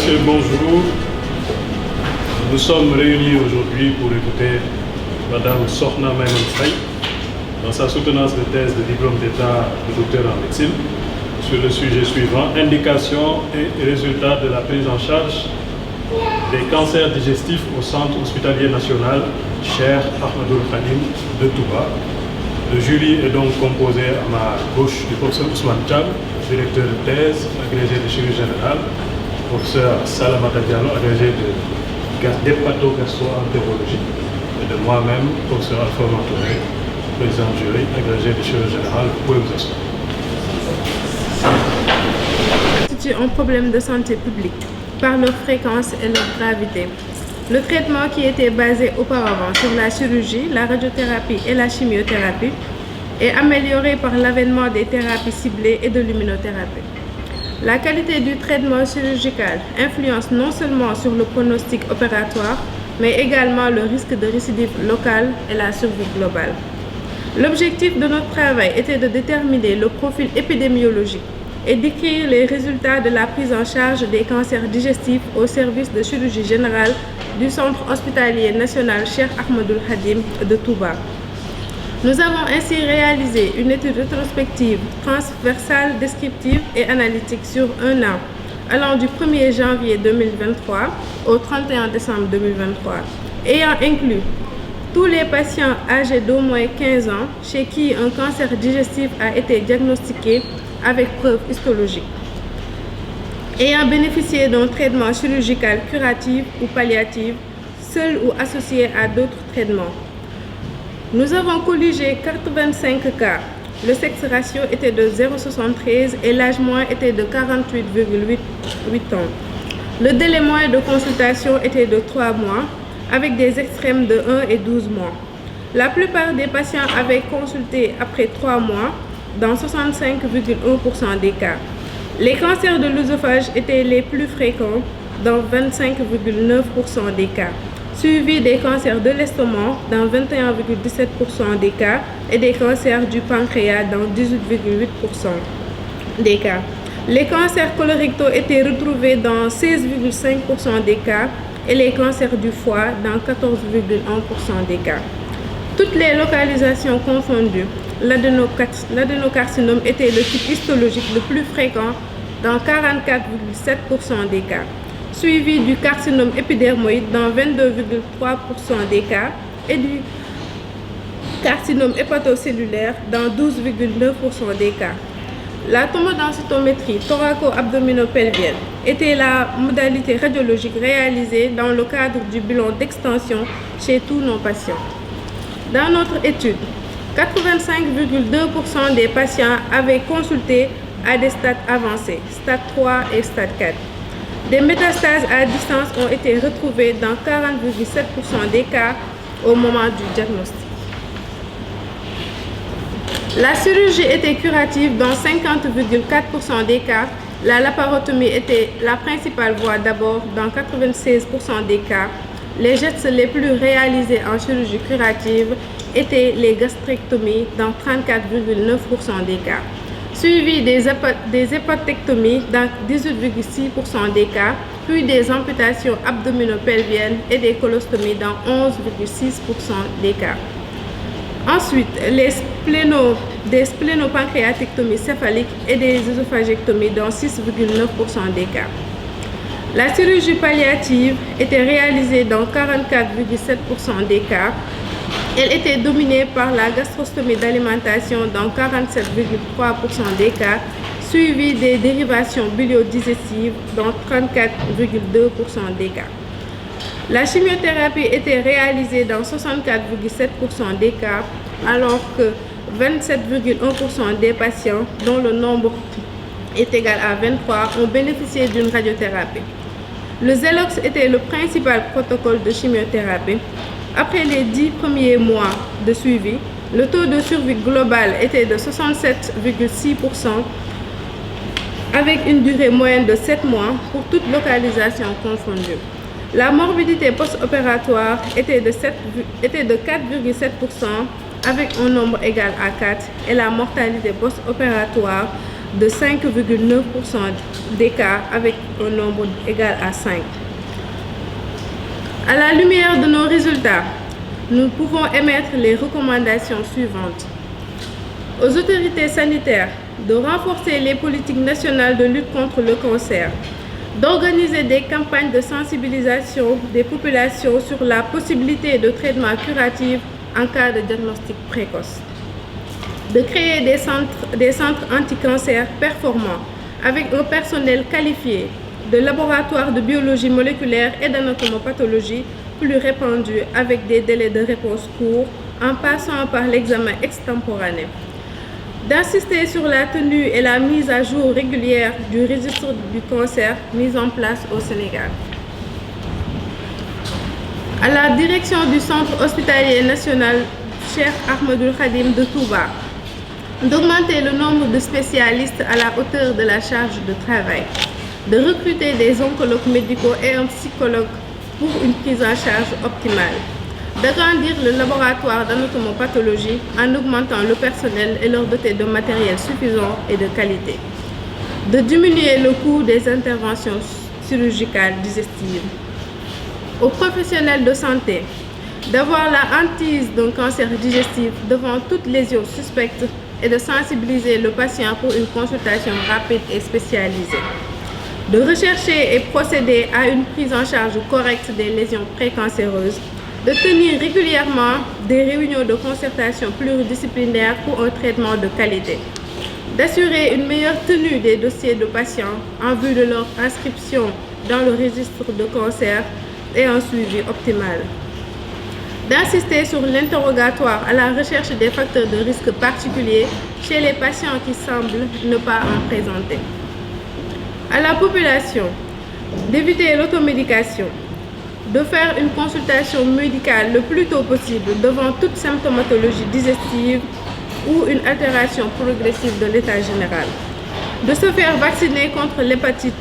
Messieurs, bonjour. Nous sommes réunis aujourd'hui pour écouter Madame Sokhna Maïmouna Faye dans sa soutenance de thèse de diplôme d'État de docteur en médecine sur le sujet suivant: indications et résultats de la prise en charge des cancers digestifs au Centre hospitalier national Cheikh Ahmadoul Khadim de Touba. Le jury est donc composé à ma gauche du professeur Ousmane Thiam, directeur de thèse, agrégé de chirurgie générale, professeur Salamata Diallo, agrégé d'hépatogastro-entérologie, et de moi-même, professeur Alpha Mantouré, président du jury, agrégé de chirurgie générale. Vous pouvez vous asseoir. Constituent un problème de santé publique par leur fréquence et leur gravité. Le traitement qui était basé auparavant sur la chirurgie, la radiothérapie et la chimiothérapie est amélioré par l'avènement des thérapies ciblées et de l'immunothérapie. La qualité du traitement chirurgical influence non seulement sur le pronostic opératoire, mais également le risque de récidive locale et la survie globale. L'objectif de notre travail était de déterminer le profil épidémiologique et d'écrire les résultats de la prise en charge des cancers digestifs au service de chirurgie générale du Centre hospitalier national Cheikh Ahmadoul Khadim de Touba. Nous avons ainsi réalisé une étude rétrospective, transversale, descriptive et analytique sur un an, allant du 1er janvier 2023 au 31 décembre 2023, ayant inclus tous les patients âgés d'au moins 15 ans chez qui un cancer digestif a été diagnostiqué avec preuve histologique, ayant bénéficié d'un traitement chirurgical curatif ou palliatif, seul ou associé à d'autres traitements. Nous avons colligé 85 cas. Le sexe ratio était de 0,73 et l'âge moyen était de 48,8 ans. Le délai moyen de consultation était de 3 mois, avec des extrêmes de 1 et 12 mois. La plupart des patients avaient consulté après 3 mois, dans 65,1% des cas. Les cancers de l'œsophage étaient les plus fréquents, dans 25,9% des cas, suivis des cancers de l'estomac dans 21,17% des cas et des cancers du pancréas dans 18,8% des cas. Les cancers colorectaux étaient retrouvés dans 16,5% des cas et les cancers du foie dans 14,1% des cas. Toutes les localisations confondues, l'adénocarcinome était le type histologique le plus fréquent dans 44,7% des cas, suivi du carcinome épidermoïde dans 22,3% des cas et du carcinome hépatocellulaire dans 12,9% des cas. La tomodensitométrie thoraco-abdominopelvienne était la modalité radiologique réalisée dans le cadre du bilan d'extension chez tous nos patients. Dans notre étude, 85,2% des patients avaient consulté à des stades avancés, stade 3 et stade 4. Des métastases à distance ont été retrouvées dans 40,7% des cas au moment du diagnostic. La chirurgie était curative dans 50,4% des cas. La laparotomie était la principale voie d'abord dans 96% des cas. Les gestes les plus réalisés en chirurgie curative étaient les gastrectomies dans 34,9% des cas, suivis des hépatectomies dans 18,6% des cas, puis des amputations abdominopelviennes et des colostomies dans 11,6% des cas. Ensuite, des splénopancréatectomies céphaliques et des œsophagectomies dans 6,9% des cas. La chirurgie palliative était réalisée dans 44,7% des cas. Elle était dominée par la gastrostomie d'alimentation dans 47,3% des cas, suivie des dérivations biliodigestives dans 34,2% des cas. La chimiothérapie était réalisée dans 64,7% des cas, alors que 27,1% des patients, dont le nombre est égal à 23, ont bénéficié d'une radiothérapie. Le Xelox était le principal protocole de chimiothérapie. Après les 10 premiers mois de suivi, le taux de survie global était de 67,6%, avec une durée moyenne de 7 mois pour toute localisation confondue. La morbidité post-opératoire était de 4,7% avec un nombre égal à 4 et la mortalité post-opératoire de 5,9%. des cas avec un nombre égal à 5. À la lumière de nos résultats, nous pouvons émettre les recommandations suivantes. Aux autorités sanitaires de renforcer les politiques nationales de lutte contre le cancer, d'organiser des campagnes de sensibilisation des populations sur la possibilité de traitement curatif en cas de diagnostic précoce, de créer des centres anti-cancer performants avec un personnel qualifié, de laboratoires de biologie moléculaire et d'anatomopathologie plus répandus avec des délais de réponse courts en passant par l'examen extemporané, d'insister sur la tenue et la mise à jour régulière du registre du cancer mis en place au Sénégal. À la direction du Centre hospitalier national Cheikh Ahmadoul Khadim de Touba, d'augmenter le nombre de spécialistes à la hauteur de la charge de travail, de recruter des oncologues médicaux et un psychologue pour une prise en charge optimale, d'agrandir le laboratoire d'anatomopathologie en augmentant le personnel et leur doter de matériel suffisant et de qualité, de diminuer le coût des interventions chirurgicales digestives. Aux professionnels de santé, d'avoir la hantise d'un cancer digestif devant toute lésion suspecte et de sensibiliser le patient pour une consultation rapide et spécialisée, de rechercher et procéder à une prise en charge correcte des lésions précancéreuses, de tenir régulièrement des réunions de concertation pluridisciplinaires pour un traitement de qualité, d'assurer une meilleure tenue des dossiers de patients en vue de leur inscription dans le registre de cancer et un suivi optimal, d'insister sur l'interrogatoire à la recherche des facteurs de risque particuliers chez les patients qui semblent ne pas en présenter. À la population, d'éviter l'automédication, de faire une consultation médicale le plus tôt possible devant toute symptomatologie digestive ou une altération progressive de l'état général, de se faire vacciner contre l'hépatite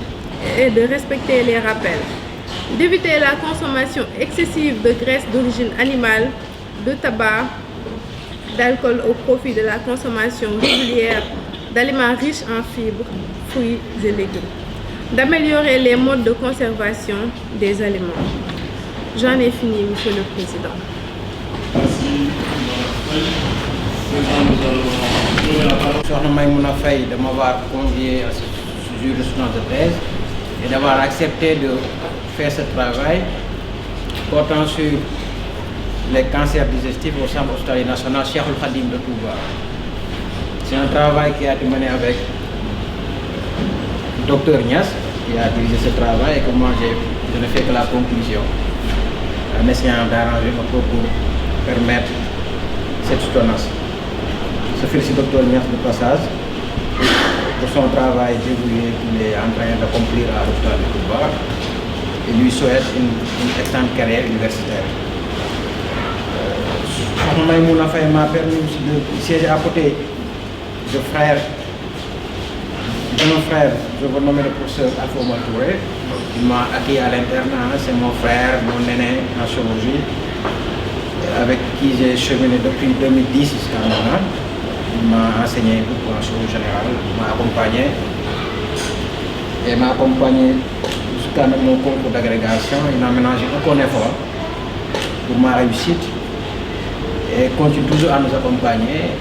et de respecter les rappels, d'éviter la consommation excessive de graisses d'origine animale, de tabac, d'alcool au profit de la consommation régulière d'aliments riches en fibres, fruits et légumes, d'améliorer les modes de conservation des aliments. J'en ai fini, Monsieur le Président. Merci. Sokhna Maïmouna Faye de m'avoir convié à ce jour de soutenance de thèse et d'avoir accepté de faire ce travail portant sur les cancers digestifs au Centre hospitalier national Cheikhoul Khadim de Touba. C'est un travail qui a été mené avec le Dr Niass, qui a dirigé ce travail, et que moi je ne fais que la conclusion, en essayant d'arranger un peu pour permettre cette soutenance. Je félicite le Dr Niass de passage pour son travail dévoué qu'il est en train d'accomplir à l'hôpital de Touba et lui souhaite une excellente carrière universitaire. Sokhna Maïmouna Faye m'a permis aussi de siéger à côté de frère, de mon frère, je veux nommer le professeur Alpha Oumar Touré. Il m'a accueilli à l'internat, c'est mon frère, mon aîné en chirurgie, avec qui j'ai cheminé depuis 2010 jusqu'à maintenant. Il m'a enseigné beaucoup en chirurgie générale, il m'a accompagné jusqu'à mon concours d'agrégation. Il m'a ménagé aucun effort pour ma réussite et continue toujours à nous accompagner.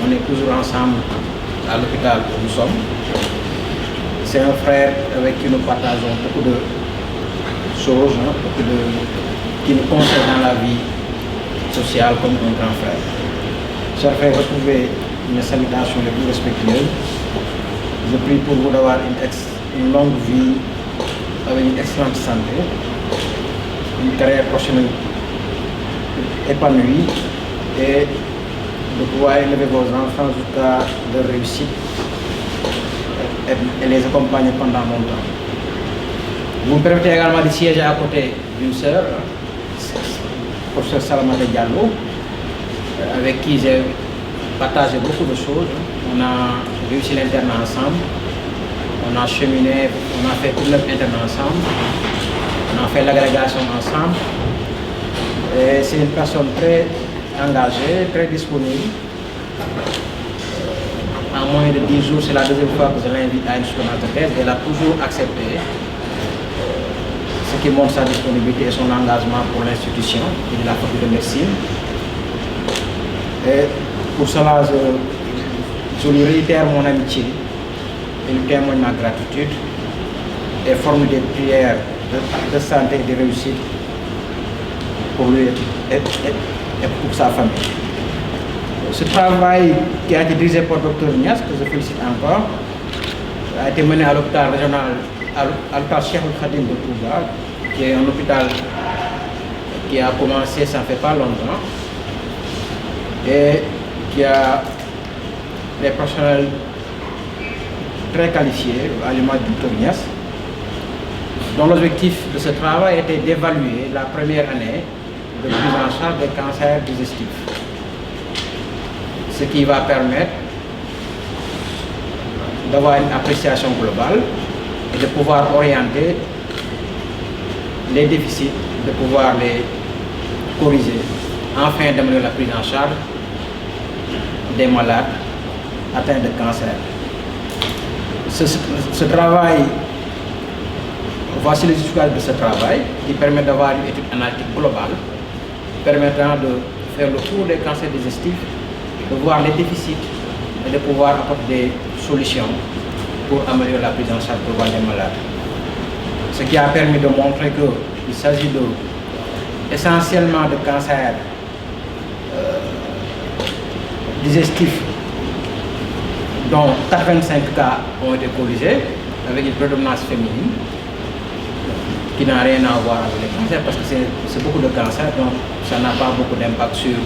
On est toujours ensemble à l'hôpital où nous sommes. C'est un frère avec qui nous partageons beaucoup de choses, qui nous conseille dans la vie sociale comme un grand frère. Chers frères, retrouvez une salutation les plus respectueuses. Je prie pour vous d'avoir une longue vie avec une excellente santé, une carrière professionnelle épanouie et de pouvoir élever vos enfants jusqu'à leur réussite et les accompagner pendant longtemps. Vous me permettez également de siéger à côté d'une sœur, professeur Salamata Diallo, avec qui j'ai partagé beaucoup de choses. On a réussi l'internat ensemble, on a cheminé, on a fait tout l'internat ensemble, on a fait l'agrégation ensemble. Et c'est une personne très engagé, très disponible, en moins de 10 jours. C'est la deuxième fois que je l'invite à une soutenance de thèse. Elle a toujours accepté, ce qui montre sa disponibilité et son engagement pour l'institution et de la faculté de médecine. Et pour cela, je lui réitère mon amitié et lui témoigne ma gratitude et forme des prières de santé et de réussite pour lui et pour sa famille. Ce travail qui a été dirigé par le Dr Niass, que je félicite encore, a été mené à l'hôpital régional, à l'hôpital Cheikh Khadim de Touba, qui est un hôpital qui a commencé, ça ne fait pas longtemps, et qui a des professionnels très qualifiés, à l'image du Dr Niass, dont l'objectif de ce travail était d'évaluer la première année de prise en charge des cancers digestifs, ce qui va permettre d'avoir une appréciation globale et de pouvoir orienter les déficits, de pouvoir les corriger, afin d'amener la prise en charge des malades atteints de cancer. Ce travail, voici les résultats de ce travail qui permet d'avoir une étude analytique globale permettant de faire le tour des cancers digestifs, de voir les déficits et de pouvoir apporter des solutions pour améliorer la prise en charge globale des malades. Ce qui a permis de montrer qu'il s'agit essentiellement de cancers digestifs dont 85 cas ont été corrigés avec une prédominance féminine qui n'a rien à voir avec les cancers parce que c'est beaucoup de cancers, donc ça n'a pas beaucoup d'impact sur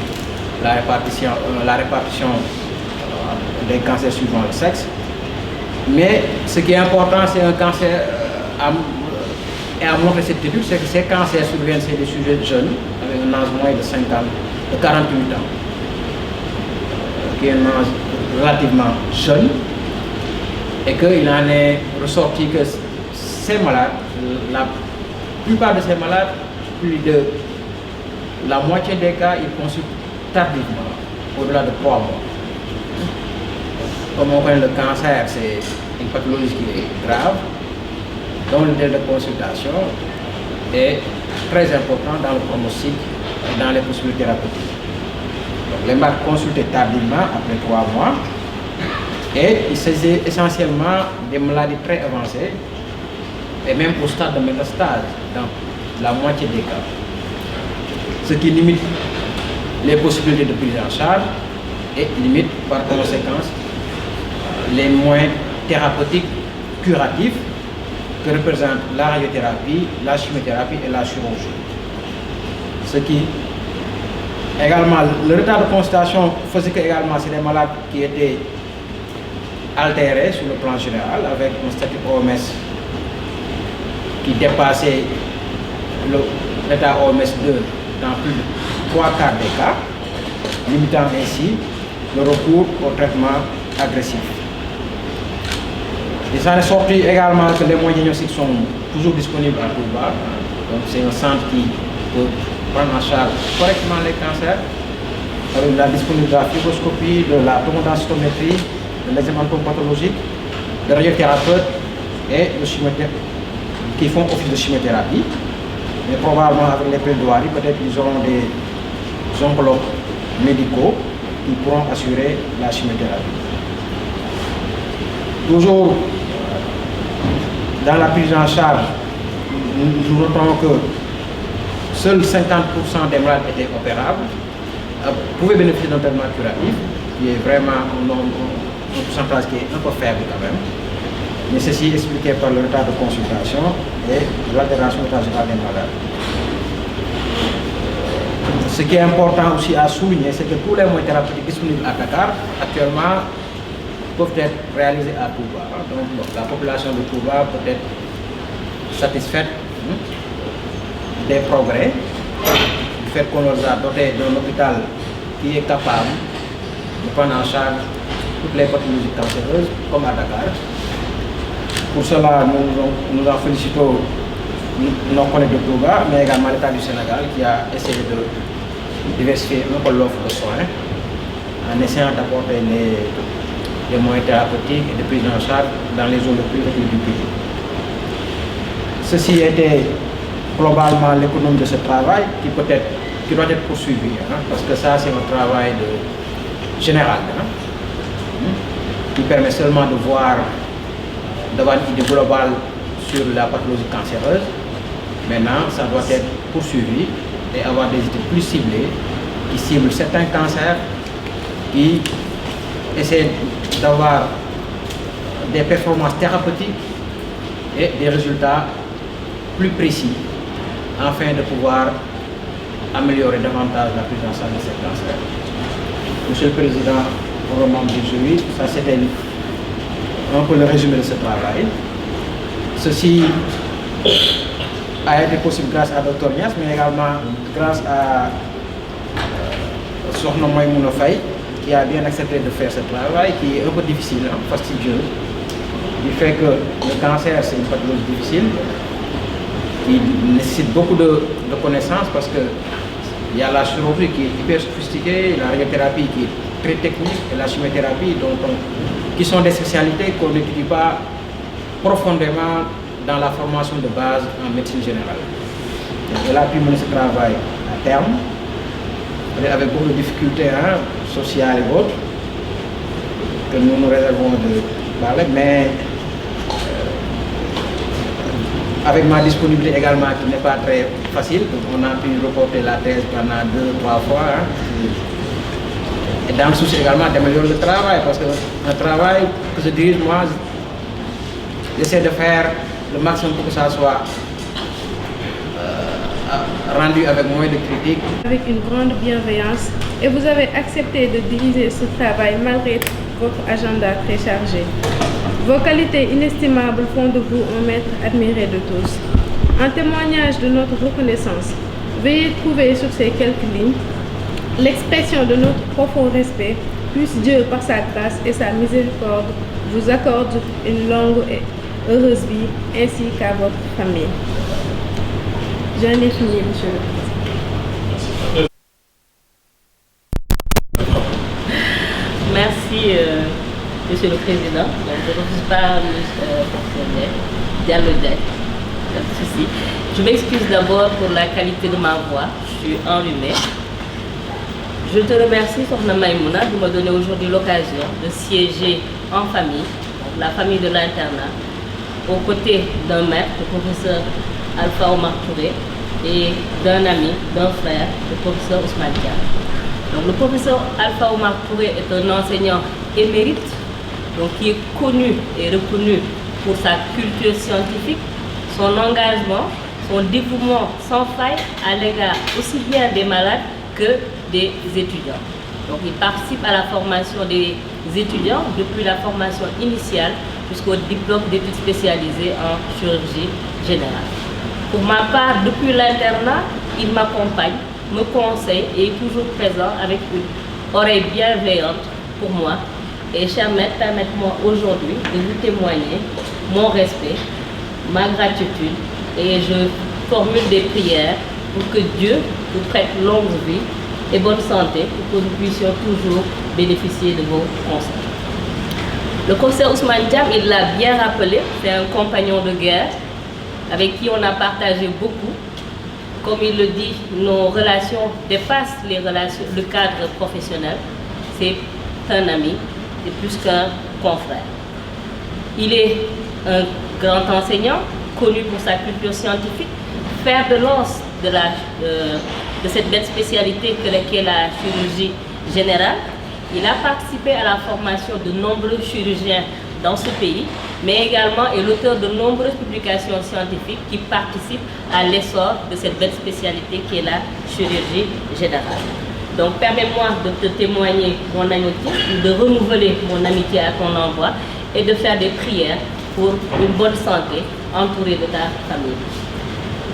la répartition des cancers suivant le sexe. Mais ce qui est important, c'est un cancer, et à montrer cette étude, c'est que ces cancers surviennent chez des sujets jeunes, avec un âge moyen de 48 ans, qui est un âge relativement jeune, et qu'il en est ressorti que ces malades, la plupart de ces malades, plus de la moitié des cas, ils consultent tardivement, au-delà de 3 mois. Comme on connaît le cancer, c'est une pathologie qui est grave, dont le délai de consultation est très important dans le pronostic et dans les possibilités thérapeutiques. Donc les malades consultés tardivement, après 3 mois, et il s'agit essentiellement des maladies très avancées, et même au stade de métastase, dans la moitié des cas. Ce qui limite les possibilités de prise en charge et limite par conséquence les moyens thérapeutiques curatifs que représentent la radiothérapie, la chimiothérapie et la chirurgie. Ce qui également, le retard de consultation faisait que également c'est des malades qui étaient altérés sur le plan général avec un statut OMS qui dépassait l'état OMS 2 dans plus de 3 quarts des cas, limitant ainsi le recours au traitement agressif. Il s'en est sorti également que les moyens diagnostiques sont toujours disponibles à Touba. Donc c'est un centre qui peut prendre en charge correctement les cancers avec la disponibilité de la fibroscopie, de la tomodensitométrie, de l'examen pathologique, de radiothérapeutes et de chimiothérapie qui font office de chimiothérapie. Mais probablement avec les plaidoiries, peut-être ils auront des oncologues médicaux qui pourront assurer la chimiothérapie. Toujours dans la prise en charge, nous notons que seuls 50% des malades étaient opérables, pouvaient bénéficier d'un traitement curatif, qui est vraiment un pourcentage qui est un peu faible quand même. Mais ceci est expliqué par le retard de consultation et l'altération de l'état des malades. Ce qui est important aussi à souligner, c'est que tous les moyens thérapeutiques disponibles à Dakar, actuellement, peuvent être réalisés à Touba. Donc la population de Touba peut être satisfaite des progrès, du fait qu'on leur a doté d'un hôpital qui est capable de prendre en charge toutes les pathologies cancéreuses, comme à Dakar. Pour cela, nous en félicitons nos collègues de Touba, mais également l'État du Sénégal qui a essayé de diversifier un peu l'offre de soins en essayant d'apporter des moyens thérapeutiques et de prise en charge dans les zones les plus reculées du pays. Ceci était globalement l'économie de ce travail qui doit être poursuivi, parce que ça c'est un travail général, qui permet seulement de voir d'avoir une idée globale sur la pathologie cancéreuse. Maintenant, ça doit être poursuivi et avoir des idées plus ciblées, qui ciblent certains cancers, qui essaient d'avoir des performances thérapeutiques et des résultats plus précis, afin de pouvoir améliorer davantage la prise en charge de ces cancers. Monsieur le Président, Roman Bijoui, ça c'était un peu le résumé de ce travail. Ceci a été possible grâce à Dr Niass, mais également grâce à Sokhna Maïmouna Faye, qui a bien accepté de faire ce travail, qui est un peu difficile, fastidieux, du fait que le cancer c'est une pathologie difficile, qui nécessite beaucoup de connaissances, parce que il y a la chirurgie qui est hyper sophistiquée, la radiothérapie qui est très technique, et la chimiothérapie, qui sont des spécialités qu'on n'étudie pas profondément dans la formation de base en médecine générale. Donc, elle a pu mener ce travail à terme, avec beaucoup de difficultés sociales et autres, que nous nous réservons de parler, mais avec ma disponibilité également qui n'est pas très facile, donc on a pu reporter la thèse pendant 2-3 fois. Et dans le souci également d'améliorer le travail, parce qu'un travail que je dirige, moi, j'essaie de faire le maximum pour que ça soit rendu avec moins de critiques. Avec une grande bienveillance, et vous avez accepté de diriger ce travail malgré votre agenda très chargé. Vos qualités inestimables font de vous un maître admiré de tous. En témoignage de notre reconnaissance, veuillez trouver sur ces quelques lignes l'expression de notre profond respect. Puisse Dieu, par sa grâce et sa miséricorde, vous accorde une longue et heureuse vie, ainsi qu'à votre famille. J'en ai fini, Monsieur le Président. Merci, Monsieur le Président. Donc, je ne refuse pas le fonctionnaire, dialogue, pas de souci. Je m'excuse d'abord pour la qualité de ma voix. Je suis enrhumée. Je te remercie, Sokhna Maïmouna, de me donner aujourd'hui l'occasion de siéger en famille, donc la famille de l'internat, aux côtés d'un maître, le professeur Alpha Omar Touré, et d'un ami, d'un frère, le professeur Ousmane Diam. Donc le professeur Alpha Omar Touré est un enseignant émérite, donc qui est connu et reconnu pour sa culture scientifique, son engagement, son dévouement sans faille à l'égard aussi bien des malades que des étudiants. Donc il participe à la formation des étudiants depuis la formation initiale jusqu'au diplôme d'études spécialisées en chirurgie générale. Pour ma part, depuis l'internat, il m'accompagne, me conseille et est toujours présent avec une oreille bienveillante pour moi. Et cher maître, permettez-moi aujourd'hui de vous témoigner mon respect, ma gratitude, et je formule des prières pour que Dieu vous prête longue vie et bonne santé pour que nous puissions toujours bénéficier de vos conseils. Le professeur Ousmane Diam, il l'a bien rappelé, c'est un compagnon de guerre avec qui on a partagé beaucoup. Comme il le dit, nos relations dépassent le cadre professionnel. C'est un ami, c'est plus qu'un confrère. Il est un grand enseignant, connu pour sa culture scientifique, fer de lance de cette belle spécialité qu'est la chirurgie générale. Il a participé à la formation de nombreux chirurgiens dans ce pays, mais également est l'auteur de nombreuses publications scientifiques qui participent à l'essor de cette belle spécialité qui est la chirurgie générale. Donc permets-moi de te témoigner mon amitié, de renouveler mon amitié à ton endroit et de faire des prières pour une bonne santé entourée de ta famille.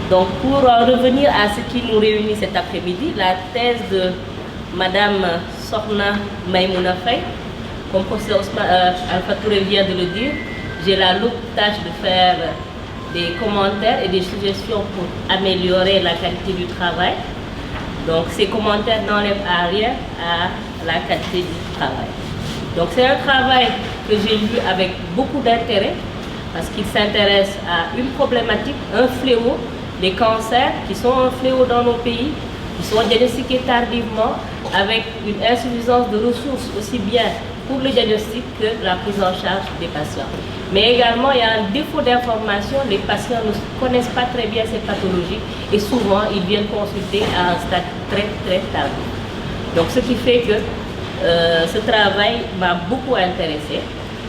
Donc pour revenir à ce qui nous réunit cet après-midi, la thèse de Madame Sokhna Maïmouna Faye, comme professeur Alpha Touré vient de le dire, j'ai la lourde tâche de faire des commentaires et des suggestions pour améliorer la qualité du travail. Donc ces commentaires n'enlèvent à rien à la qualité du travail. Donc c'est un travail que j'ai lu avec beaucoup d'intérêt parce qu'il s'intéresse à une problématique, un fléau, les cancers qui sont un fléau dans nos pays, qui sont diagnostiqués tardivement avec une insuffisance de ressources aussi bien pour le diagnostic que la prise en charge des patients. Mais également, il y a un défaut d'information, les patients ne connaissent pas très bien ces pathologies et souvent ils viennent consulter à un stade très très tardif. Donc ce qui fait que ce travail m'a beaucoup intéressé.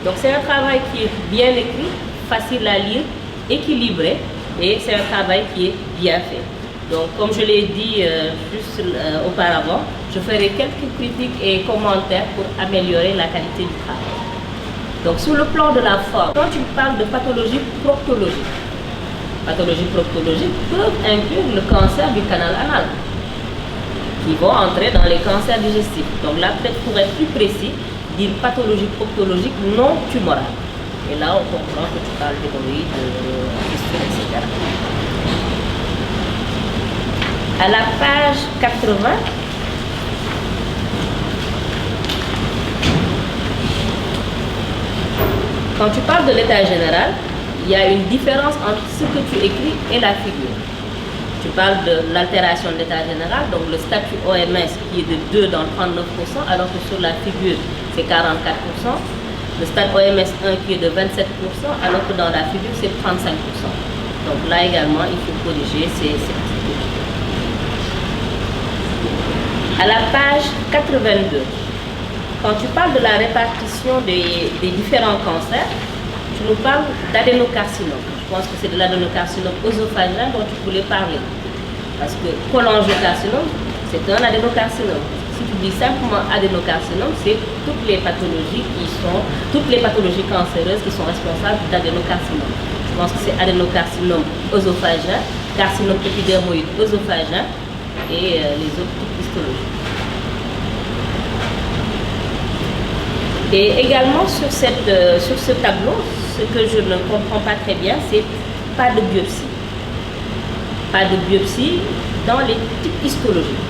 Donc c'est un travail qui est bien écrit, facile à lire, équilibré et c'est un travail qui est bien fait. Donc comme je l'ai dit juste auparavant, je ferai quelques critiques et commentaires pour améliorer la qualité du travail. Donc sur le plan de la forme, quand tu parles de pathologie proctologique peuvent inclure le cancer du canal anal, qui vont entrer dans les cancers digestifs. Donc là, peut-être pour être plus précis, dire pathologie proctologique non tumorale. Et là, on comprend que tu parles d'hémorroïdes, fistules, etc. À la page 80, quand tu parles de l'état général, il y a une différence entre ce que tu écris et la figure. Tu parles de l'altération de l'état général, donc le statut OMS qui est de 2 dans 39%, alors que sur la figure c'est 44%. Le statut OMS 1 qui est de 27%, alors que dans la figure c'est 35%. Donc là également, il faut corriger ces petits trucs. À la page 82, quand tu parles de la répartition des différents cancers, tu nous parles d'adénocarcinome. Je pense que c'est de l'adénocarcinome œsophagien dont tu voulais parler. Parce que cholangiocarcinome, c'est un adénocarcinome. Si tu dis simplement adénocarcinome, c'est toutes les pathologies cancéreuses qui sont responsables d'adénocarcinome. Je pense que c'est adénocarcinome œsophagien, carcinome épidermoïde œsophagien et les autres types histologiques. Et également sur ce tableau, ce que je ne comprends pas très bien, c'est pas de biopsie. Pas de biopsie dans les types histologiques.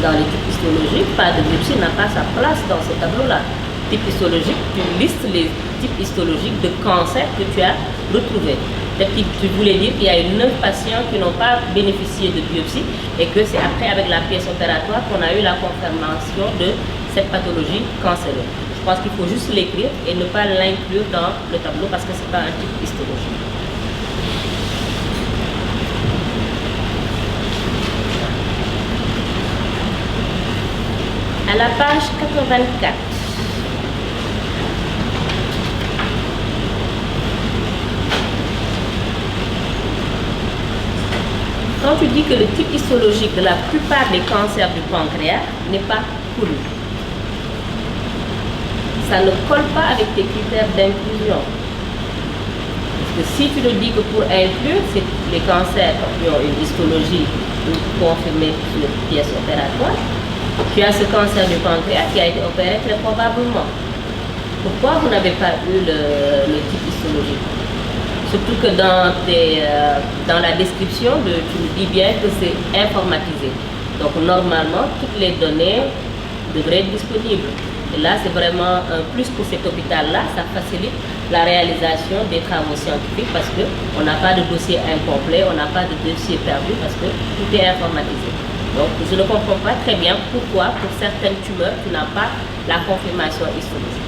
Dans les types histologiques, pas de biopsie n'a pas sa place dans ce tableau-là. Type histologique, tu listes les types histologiques de cancer que tu as retrouvés. Peut-être que tu voulais dire qu'il y a eu 9 patients qui n'ont pas bénéficié de biopsie et que c'est après avec la pièce opératoire qu'on a eu la confirmation de cette pathologie cancéreuse. Je pense qu'il faut juste l'écrire et ne pas l'inclure dans le tableau parce que ce n'est pas un type histologique. À la page 84, quand tu dis que le type histologique de la plupart des cancers du pancréas n'est pas connu, ça ne colle pas avec tes critères d'inclusion. Parce que si tu le dis que pour inclure, c'est les cancers qui ont une histologie confirmée sur pièce opératoire, tu as ce cancer du pancréas qui a été opéré très probablement. Pourquoi vous n'avez pas eu le type histologique? Surtout que dans la description, tu nous dis bien que c'est informatisé. Donc normalement, toutes les données devraient être disponibles. Et là, c'est vraiment un plus pour cet hôpital-là. Ça facilite la réalisation des travaux scientifiques parce qu'on n'a pas de dossier incomplet, on n'a pas de dossier perdu parce que tout est informatisé. Donc, je ne comprends pas très bien pourquoi, pour certaines tumeurs, tu n'as pas la confirmation histologique.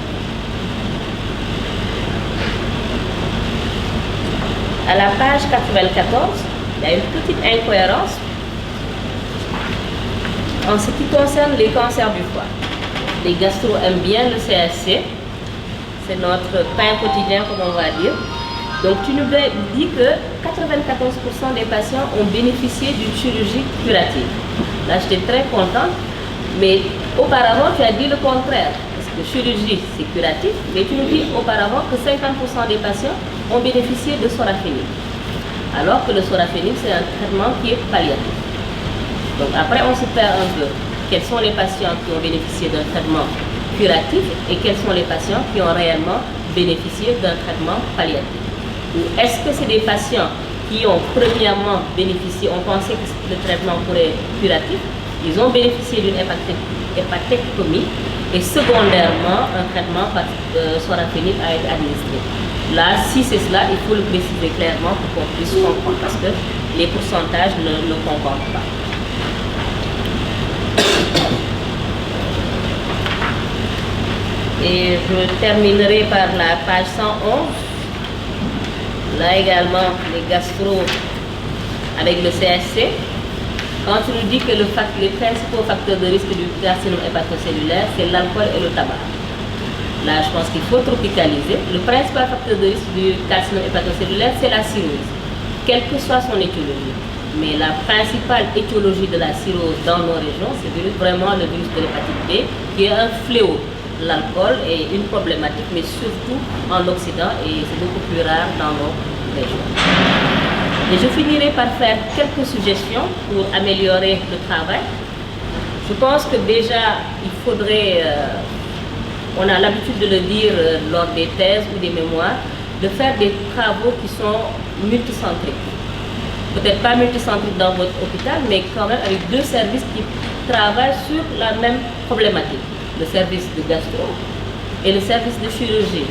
À la page 94, il y a une petite incohérence en ce qui concerne les cancers du foie. Les gastro aiment bien le CHC, c'est notre pain quotidien comme on va dire. Donc tu nous dis que 94% des patients ont bénéficié d'une chirurgie curative. Là j'étais très contente, mais auparavant tu as dit le contraire. Parce que chirurgie c'est curatif, mais tu nous dis auparavant que 50% des patients ont bénéficié de sorafenib. Alors que le sorafenib c'est un traitement qui est palliatif. Donc après on se perd un peu. Quels sont les patients qui ont bénéficié d'un traitement curatif et quels sont les patients qui ont réellement bénéficié d'un traitement palliatif? Ou est-ce que c'est des patients qui ont premièrement bénéficié, on pensait que le traitement pourrait être curatif, ils ont bénéficié d'une hépatite hépatectomie et secondairement un traitement sorafénique a été administré. Là, si c'est cela, il faut le préciser clairement pour qu'on puisse comprendre parce que les pourcentages ne concordent pas. Et je terminerai par la page 111. Là également, les gastro avec le CHC. Quand tu nous dis que les principaux facteurs de risque du carcinome hépatocellulaire, c'est l'alcool et le tabac. Là, je pense qu'il faut tropicaliser. Le principal facteur de risque du carcinome hépatocellulaire, c'est la cirrhose, quelle que soit son étiologie. Mais la principale étiologie de la cirrhose dans nos régions, c'est vraiment le virus de l'hépatite B, qui est un fléau. L'alcool est une problématique, mais surtout en Occident, et c'est beaucoup plus rare dans nos régions. Et je finirai par faire quelques suggestions pour améliorer le travail. Je pense que déjà, il faudrait, on a l'habitude de le dire lors des thèses ou des mémoires, de faire des travaux qui sont multicentriques. Peut-être pas multicentriques dans votre hôpital, mais quand même avec deux services qui travaillent sur la même problématique. Le service de gastro et le service de chirurgie.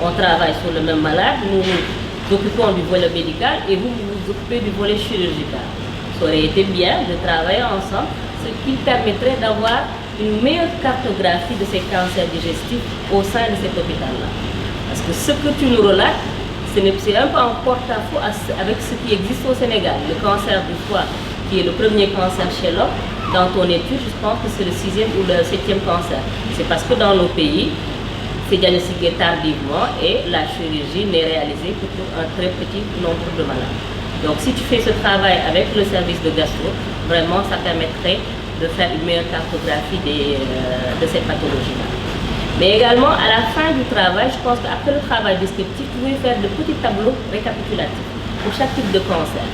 On travaille sur le même malade, nous nous occupons du volet médical et vous vous occupez du volet chirurgical. Ça aurait été bien de travailler ensemble, ce qui permettrait d'avoir une meilleure cartographie de ces cancers digestifs au sein de cet hôpital-là. Parce que ce que tu nous relates, c'est un peu en porte-à-faux avec ce qui existe au Sénégal. Le cancer du foie, qui est le premier cancer chez l'homme, dans ton étude, je pense que c'est le 6e ou le 7e cancer. C'est parce que dans nos pays, c'est diagnostiqué tardivement et la chirurgie n'est réalisée que pour un très petit nombre de malades. Donc si tu fais ce travail avec le service de gastro, vraiment ça permettrait de faire une meilleure cartographie de cette pathologie-là. Mais également, à la fin du travail, je pense qu'après le travail descriptif, vous pouvez faire de petits tableaux récapitulatifs pour chaque type de cancer.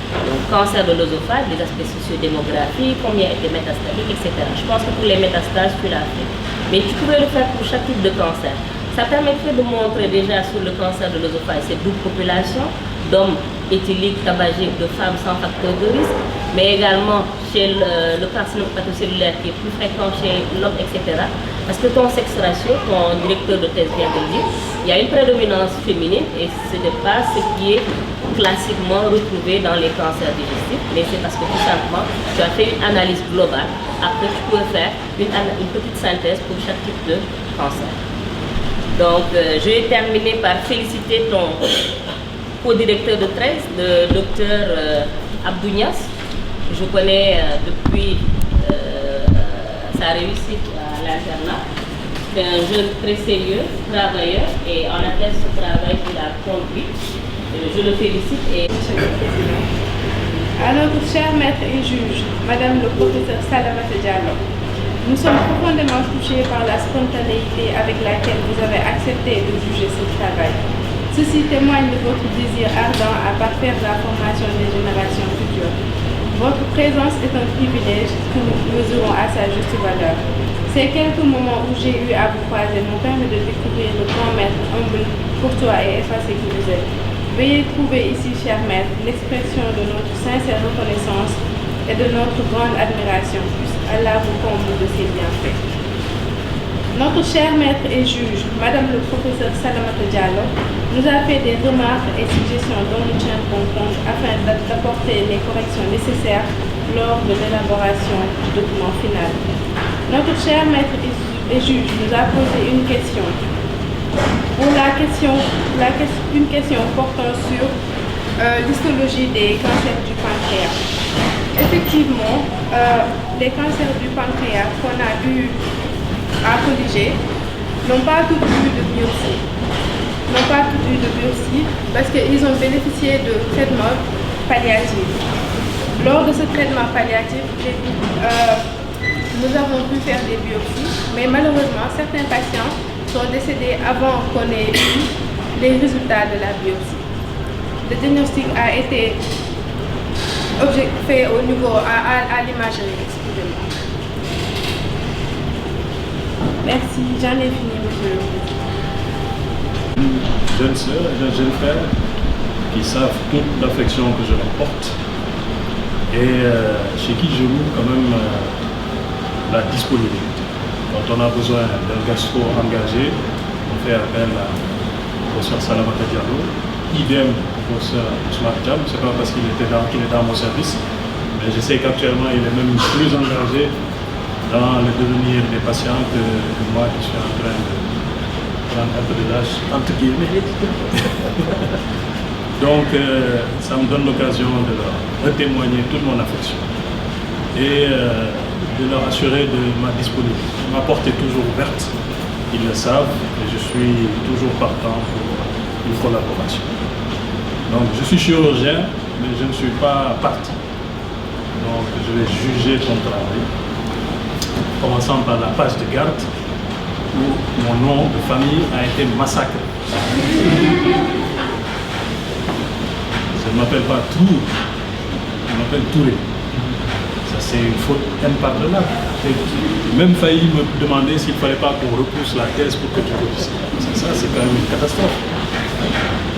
Donc, cancer de l'œsophage, les aspects sociodémographiques, combien étaient métastatiques, etc. Je pense que pour les métastases, tu l'as fait. Mais tu pourrais le faire pour chaque type de cancer. Ça permettrait de montrer déjà sur le cancer de l'œsophage cette double population d'hommes éthyliques, tabagiques, de femmes sans facteur de risque, mais également chez le carcinome hépatocellulaire qui est plus fréquent chez l'homme, etc. Parce que ton sexe ratio, ton directeur de thèse vient de le dire, il y a une prédominance féminine et ce n'est pas ce qui est classiquement retrouvé dans les cancers digestifs, mais c'est parce que tout simplement, tu as fait une analyse globale. Après, tu peux faire une petite synthèse pour chaque type de cancer. Donc, je vais terminer par féliciter ton co-directeur de thèse, le docteur Abdounias. Je connais depuis sa réussite à l'internat. C'est un jeune très sérieux, travailleur, et en atteste ce travail qu'il a conduit. Je le félicite et... Monsieur le Président, à notre cher maître et juge, Madame le professeur Salamata Diallo, nous sommes profondément touchés par la spontanéité avec laquelle vous avez accepté de juger ce travail. Ceci témoigne de votre désir ardent à parfaire la formation des générations futures. Votre présence est un privilège que nous mesurons à sa juste valeur. Ces quelques moments où j'ai eu à vous croiser m'ont permis de découvrir le grand maître humble, courtois et effacé que vous êtes. Veuillez trouver ici, cher maître, l'expression de notre sincère reconnaissance et de notre grande admiration, puisque Allah vous comble de ses bienfaits. Notre cher maître et juge, Madame le professeur Salamata Diallo, nous a fait des remarques et suggestions dont nous tiendrons compte afin d'apporter les corrections nécessaires lors de l'élaboration du document final. Notre cher maître et juge nous a posé une question. Une question portant sur l'histologie des cancers du pancréas. Effectivement, les cancers du pancréas qu'on a eu à corriger n'ont pas tous eu de biopsie. Parce qu'ils ont bénéficié de traitements palliatifs. Lors de ce traitement palliatif, nous avons pu faire des biopsies, mais malheureusement, certains patients sont décédés avant qu'on ait eu les résultats de la biopsie. Le diagnostic a été fait au niveau à l'imagerie, excusez-moi. Merci, j'en ai fini, monsieur le président. Une jeune sœur et un jeune frère qui savent toute l'affection que je leur porte et chez qui je loue quand même la disponibilité. Quand on a besoin d'un gastro engagé, on fait appel au professeur Salamata Diallo. Idem au professeur Ousmane Diam, ce n'est pas parce qu'il est dans mon service, mais je sais qu'actuellement il est même plus engagé dans le devenir des patients que moi qui suis en train de prendre un peu de l'âge, entre guillemets. Donc ça me donne l'occasion de leur témoigner toute mon affection et de leur assurer de ma disponibilité. Ma porte est toujours ouverte, ils le savent, et je suis toujours partant pour une collaboration. Donc je suis chirurgien, mais je ne suis pas parti. Donc je vais juger ton travail, commençant par la page de garde, où mon nom de famille a été massacré. Je ne m'appelle pas Tour, je m'appelle Touré. Ça c'est une faute impardonnable. J'ai même failli me demander s'il ne fallait pas qu'on repousse la thèse pour que tu copies. Ça c'est quand même une catastrophe.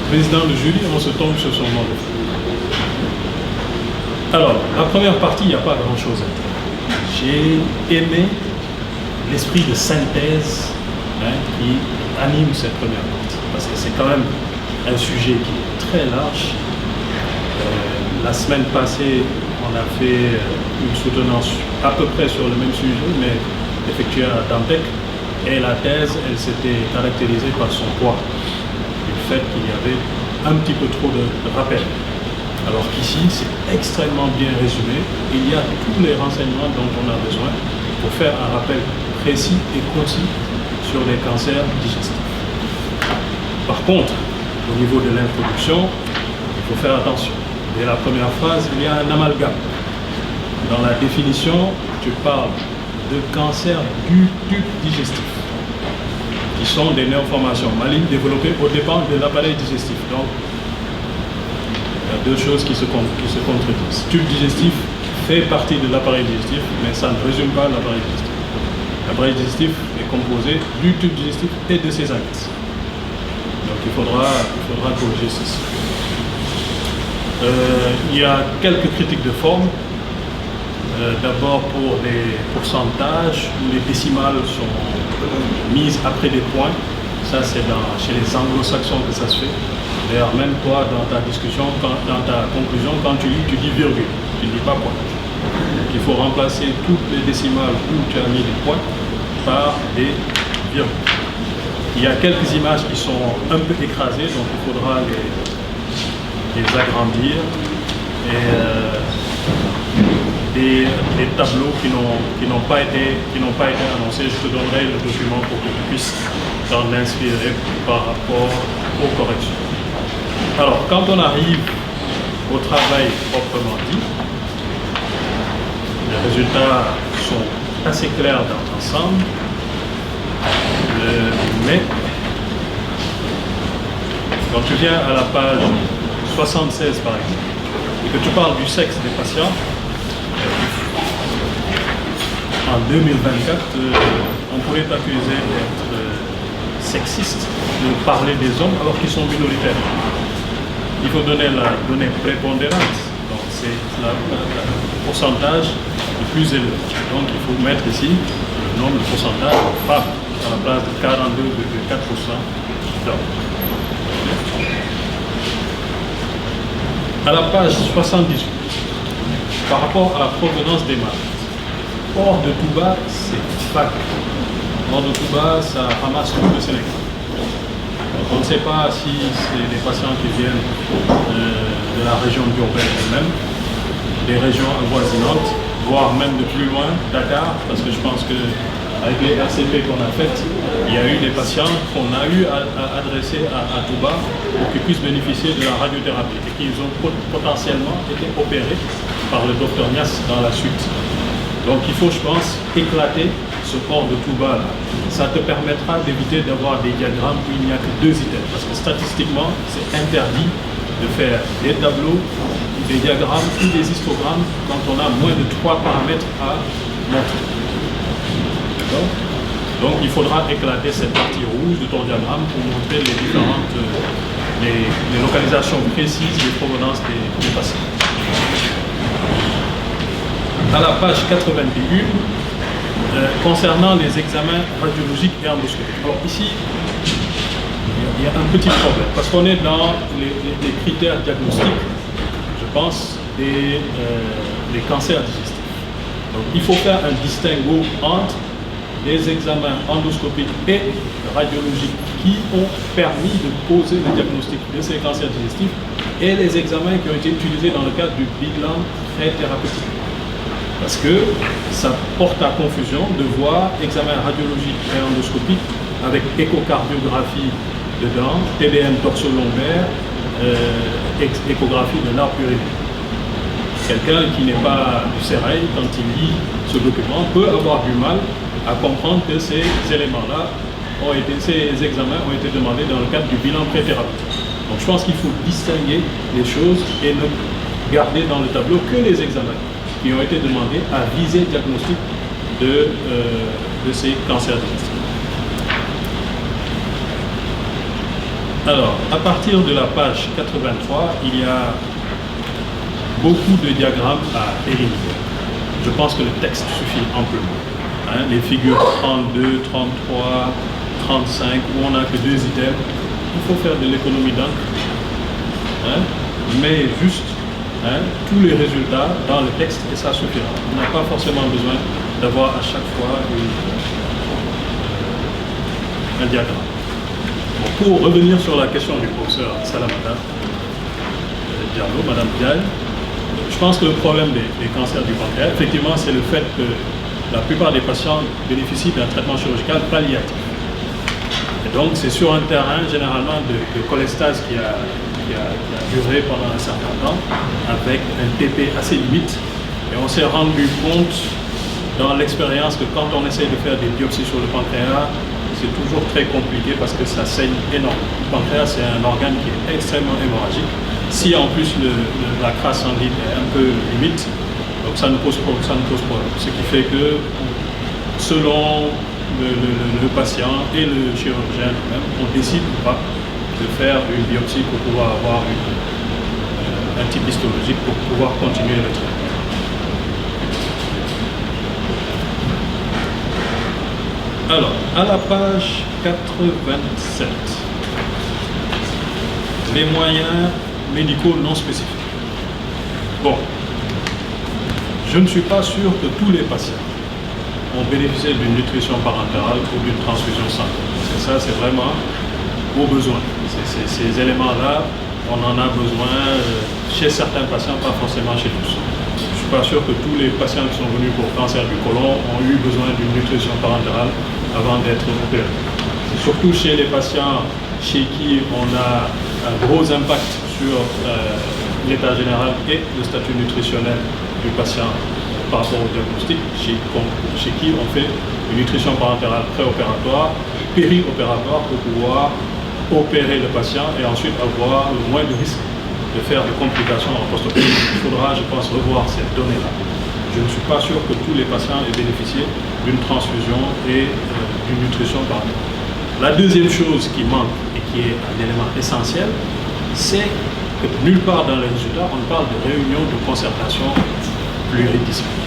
Président de jury, on se tombe sur son nom de famille. Alors, la première partie, il n'y a pas grand-chose à dire. J'ai aimé l'esprit de synthèse qui anime cette première partie, parce que c'est quand même un sujet qui est très large. La semaine passée, on a fait une soutenance à peu près sur le même sujet, mais effectuée à Dantec, et la thèse, elle s'était caractérisée par son poids, du fait qu'il y avait un petit peu trop de rappels. Alors qu'ici, c'est extrêmement bien résumé. Il y a tous les renseignements dont on a besoin pour faire un rappel précis et concis sur les cancers digestifs. Par contre, au niveau de l'introduction, il faut faire attention. Dès la première phrase, il y a un amalgame. Dans la définition, tu parles de cancer du tube digestif, qui sont des néoformations malignes développées au dépend de l'appareil digestif. Donc, il y a deux choses qui se contredisent. Tube digestif fait partie de l'appareil digestif, mais ça ne résume pas l'appareil digestif. L'appareil digestif est composé du tube digestif et de ses axes. Donc il faudra corriger ceci. Il y a quelques critiques de forme. D'abord pour les pourcentages, où les décimales sont mises après des points. Ça c'est chez les anglo-saxons que ça se fait. D'ailleurs, même toi, dans ta discussion, dans ta conclusion, quand tu lis, tu dis virgule, tu ne dis pas point. Donc, il faut remplacer toutes les décimales où tu as mis des points par des virgules. Il y a quelques images qui sont un peu écrasées, donc il faudra les agrandir. Et des tableaux qui n'ont pas été annoncés, je te donnerai le document pour que tu puisses t'en inspirer par rapport aux corrections. Alors, quand on arrive au travail proprement dit, les résultats sont assez clairs dans l'ensemble, mais quand tu viens à la page 76 par exemple, et que tu parles du sexe des patients, en 2024, on pourrait t'accuser d'être sexiste, de parler des hommes alors qu'ils sont minoritaires. Il faut donner la donnée prépondérante, donc c'est le pourcentage le plus élevé. Donc il faut mettre ici le nombre de pourcentage de femmes à la place de 42,4% d'hommes. À la page 78, par rapport à la provenance des malades, hors de Touba, c'est vague. Hors de Touba, ça ramasse tout le Sénégal. Donc on ne sait pas si c'est des patients qui viennent de la région urbaine elle-même, des régions avoisinantes, voire même de plus loin, Dakar, parce que je pense qu'avec les RCP qu'on a faites, il y a eu des patients qu'on a eu à adresser à Touba pour qu'ils puissent bénéficier de la radiothérapie et qu'ils ont potentiellement été opérés par le docteur Nias dans la suite. Donc il faut, je pense, éclater ce port de Touba là. Ça te permettra d'éviter d'avoir des diagrammes où il n'y a que deux items. Parce que statistiquement, c'est interdit de faire des tableaux, des diagrammes ou des histogrammes quand on a moins de 3 paramètres à montrer. Donc il faudra éclater cette partie rouge de ton diagramme pour montrer les différentes les localisations précises des provenances des patients. À la page 81, concernant les examens radiologiques et endoscopiques. Alors ici, il y a un petit problème, parce qu'on est dans les critères diagnostiques, je pense, des cancers digestifs. Donc il faut faire un distinguo entre les examens endoscopiques et radiologiques qui ont permis de poser le diagnostic de ces cancers digestifs et les examens qui ont été utilisés dans le cadre du bilan très thérapeutique. Parce que ça porte à confusion de voir examen radiologique et endoscopique avec échocardiographie dedans, TDM dorsolaire, échographie de l'arbre urinaire. Quelqu'un qui n'est pas du sérail, quand il lit ce document, peut avoir du mal à comprendre que ces éléments-là ces examens ont été demandés dans le cadre du bilan pré-thérapeutique. Donc je pense qu'il faut distinguer les choses et ne garder dans le tableau que les examens qui ont été demandés à visée diagnostic de ces cancers digestifs. Alors, à partir de la page 83, il y a beaucoup de diagrammes à éliminer. Je pense que le texte suffit amplement. Les figures 32, 33, 35, où on n'a que 2 items, il faut faire de l'économie d'encre. Mais juste tous les résultats dans le texte et ça suffira. On n'a pas forcément besoin d'avoir à chaque fois un diagramme. Bon, pour revenir sur la question du professeur Salamata Diallo, Madame Diaye, je pense que le problème des cancers du pancréas, effectivement, c'est le fait que la plupart des patients bénéficient d'un traitement chirurgical palliatif. Et donc, c'est sur un terrain généralement de cholestase qui a duré pendant un certain temps, avec un TP assez limite. Et on s'est rendu compte dans l'expérience que quand on essaye de faire des biopsies sur le pancréas, c'est toujours très compliqué parce que ça saigne énormément. Le pancréas, c'est un organe qui est extrêmement hémorragique. Si en plus la crasse sanguine est un peu limite, donc ça nous pose problème. Ce qui fait que selon le patient et le chirurgien même, on décide ou pas de faire une biopsie pour pouvoir avoir un type histologique pour pouvoir continuer le traitement. Alors, à la page 87, les moyens médicaux non spécifiques. Bon, je ne suis pas sûr que tous les patients ont bénéficié d'une nutrition parentale ou d'une transfusion sanguine. Parce que ça, c'est vraiment au besoin. Ces éléments-là, on en a besoin chez certains patients, pas forcément chez tous. Je ne suis pas sûr que tous les patients qui sont venus pour cancer du côlon ont eu besoin d'une nutrition parentale avant d'être opérés. C'est surtout chez les patients chez qui on a un gros impact sur l'état général et le statut nutritionnel du patient par rapport au diagnostic, chez qui on fait une nutrition parentale préopératoire, périopératoire pour pouvoir opérer le patient et ensuite avoir le moins de risque de faire des complications en post-opératoire. Il faudra, je pense, revoir cette donnée-là. Je ne suis pas sûr que tous les patients aient bénéficié d'une transfusion et d'une nutrition parentale. La deuxième chose qui manque et qui est un élément essentiel, c'est que nulle part dans les résultats, on parle de réunion de concertation pluridisciplinaire.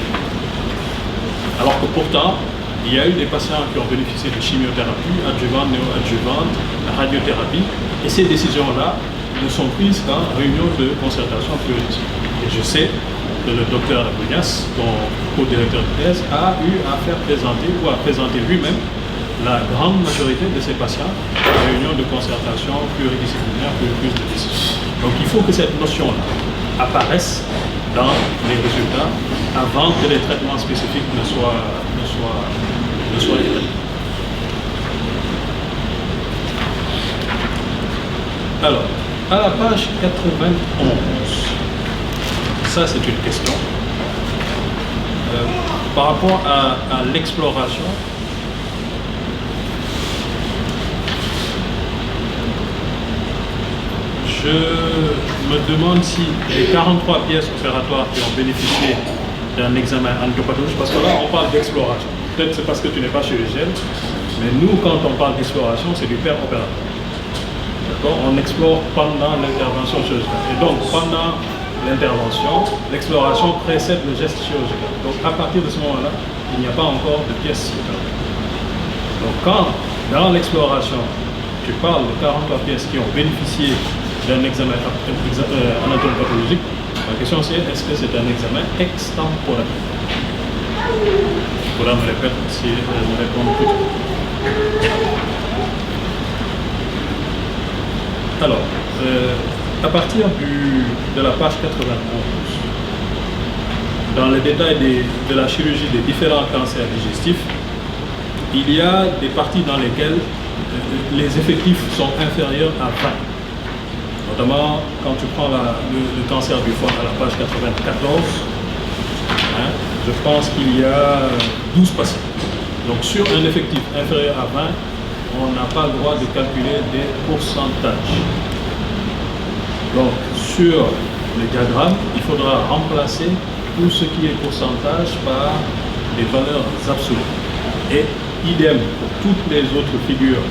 Alors que pourtant, il y a eu des patients qui ont bénéficié de chimiothérapie, adjuvante, néoadjuvante, radiothérapie, et ces décisions-là ne sont prises qu'en réunion de concertation pluridisciplinaire. Et je sais que le docteur Abounas, ton co-directeur de thèse, a eu à faire présenter ou à présenter lui-même la grande majorité de ces patients en réunion de concertation pluridisciplinaire pour une prise de décision. Donc il faut que cette notion-là apparaisse dans les résultats avant que les traitements spécifiques ne soient établis. Alors, à la page 91, ça c'est une question. Par rapport à l'exploration, je me demande si les 43 pièces opératoires qui ont bénéficié d'un examen angiopathologique, parce que là on parle d'exploration, peut-être c'est parce que tu n'es pas chirurgien, mais nous quand on parle d'exploration c'est du père opératoire. D'accord? On explore pendant l'intervention chirurgicale. Et donc pendant l'intervention, l'exploration précède le geste chirurgical. Donc à partir de ce moment-là, il n'y a pas encore de pièces cytoplasmiques. Donc quand, dans l'exploration, tu parles de 43 pièces qui ont bénéficié d'un examen anatomopathologique, la question c'est est-ce que c'est un examen extemporaire? Il faudra me répéter si me répondre plus tard. Alors, à partir de la page 91, dans le détail de la chirurgie des différents cancers digestifs, il y a des parties dans lesquelles les effectifs sont inférieurs à 20. Notamment quand tu prends le cancer du foie à la page 94, hein, je pense qu'il y a 12 patients. Donc sur un effectif inférieur à 20, on n'a pas le droit de calculer des pourcentages. Donc sur le diagramme, il faudra remplacer tout ce qui est pourcentage par des valeurs absolues. Et idem pour toutes les autres figures,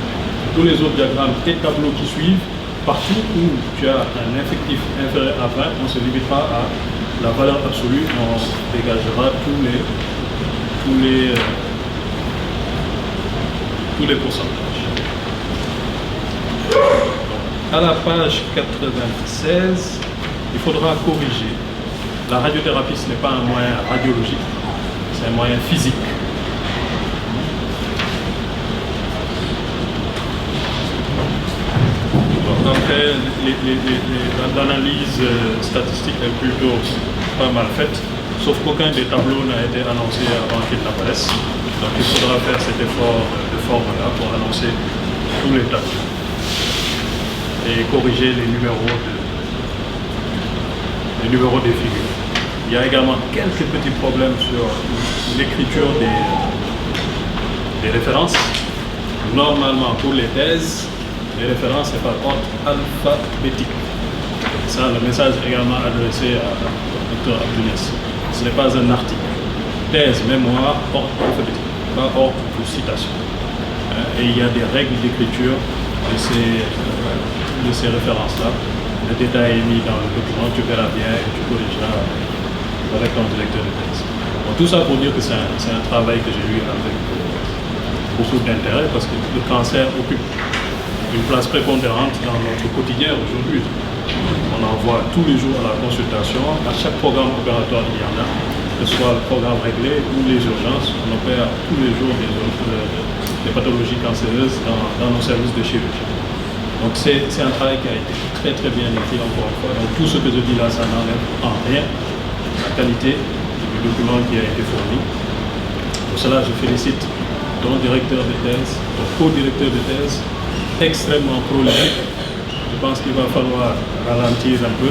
tous les autres diagrammes et tableaux qui suivent, partout où tu as un effectif inférieur à 20, on ne se limitera à la valeur absolue, on dégagera tous les pourcentages. Donc, à la page 96, il faudra corriger. La radiothérapie, ce n'est pas un moyen radiologique, c'est un moyen physique. Après, l'analyse statistique est plutôt pas mal faite, sauf qu'aucun des tableaux n'a été annoncé avant qu'il n'apparaisse. Donc il faudra faire cet effort de forme-là pour annoncer tous les tableaux et corriger les numéros des figures. Il y a également quelques petits problèmes sur l'écriture des références. Normalement, pour les thèses, les références c'est par ordre alphabétique. Ça, le message est également adressé à Dr Abdounès. Ce n'est pas un article. Thèse, mémoire, ordre alphabétique, pas ordre de citation. Et il y a des règles d'écriture de ces références-là. Le détail est mis dans le document, tu verras bien et tu corrigeras avec ton directeur de thèse. Donc, tout ça pour dire que c'est un travail que j'ai eu avec beaucoup d'intérêt parce que le cancer occupe une place prépondérante dans notre quotidien aujourd'hui. On en voit tous les jours à la consultation, à chaque programme opératoire il y en a, que ce soit le programme réglé ou les urgences, on opère tous les jours des pathologies cancéreuses dans nos services de chirurgie. Donc c'est un travail qui a été très très bien écrit encore une fois. Donc tout ce que je dis là, ça n'enlève en rien la qualité du document qui a été fourni. Pour cela, je félicite ton directeur de thèse, ton co-directeur de thèse, extrêmement prolifique. Je pense qu'il va falloir ralentir un peu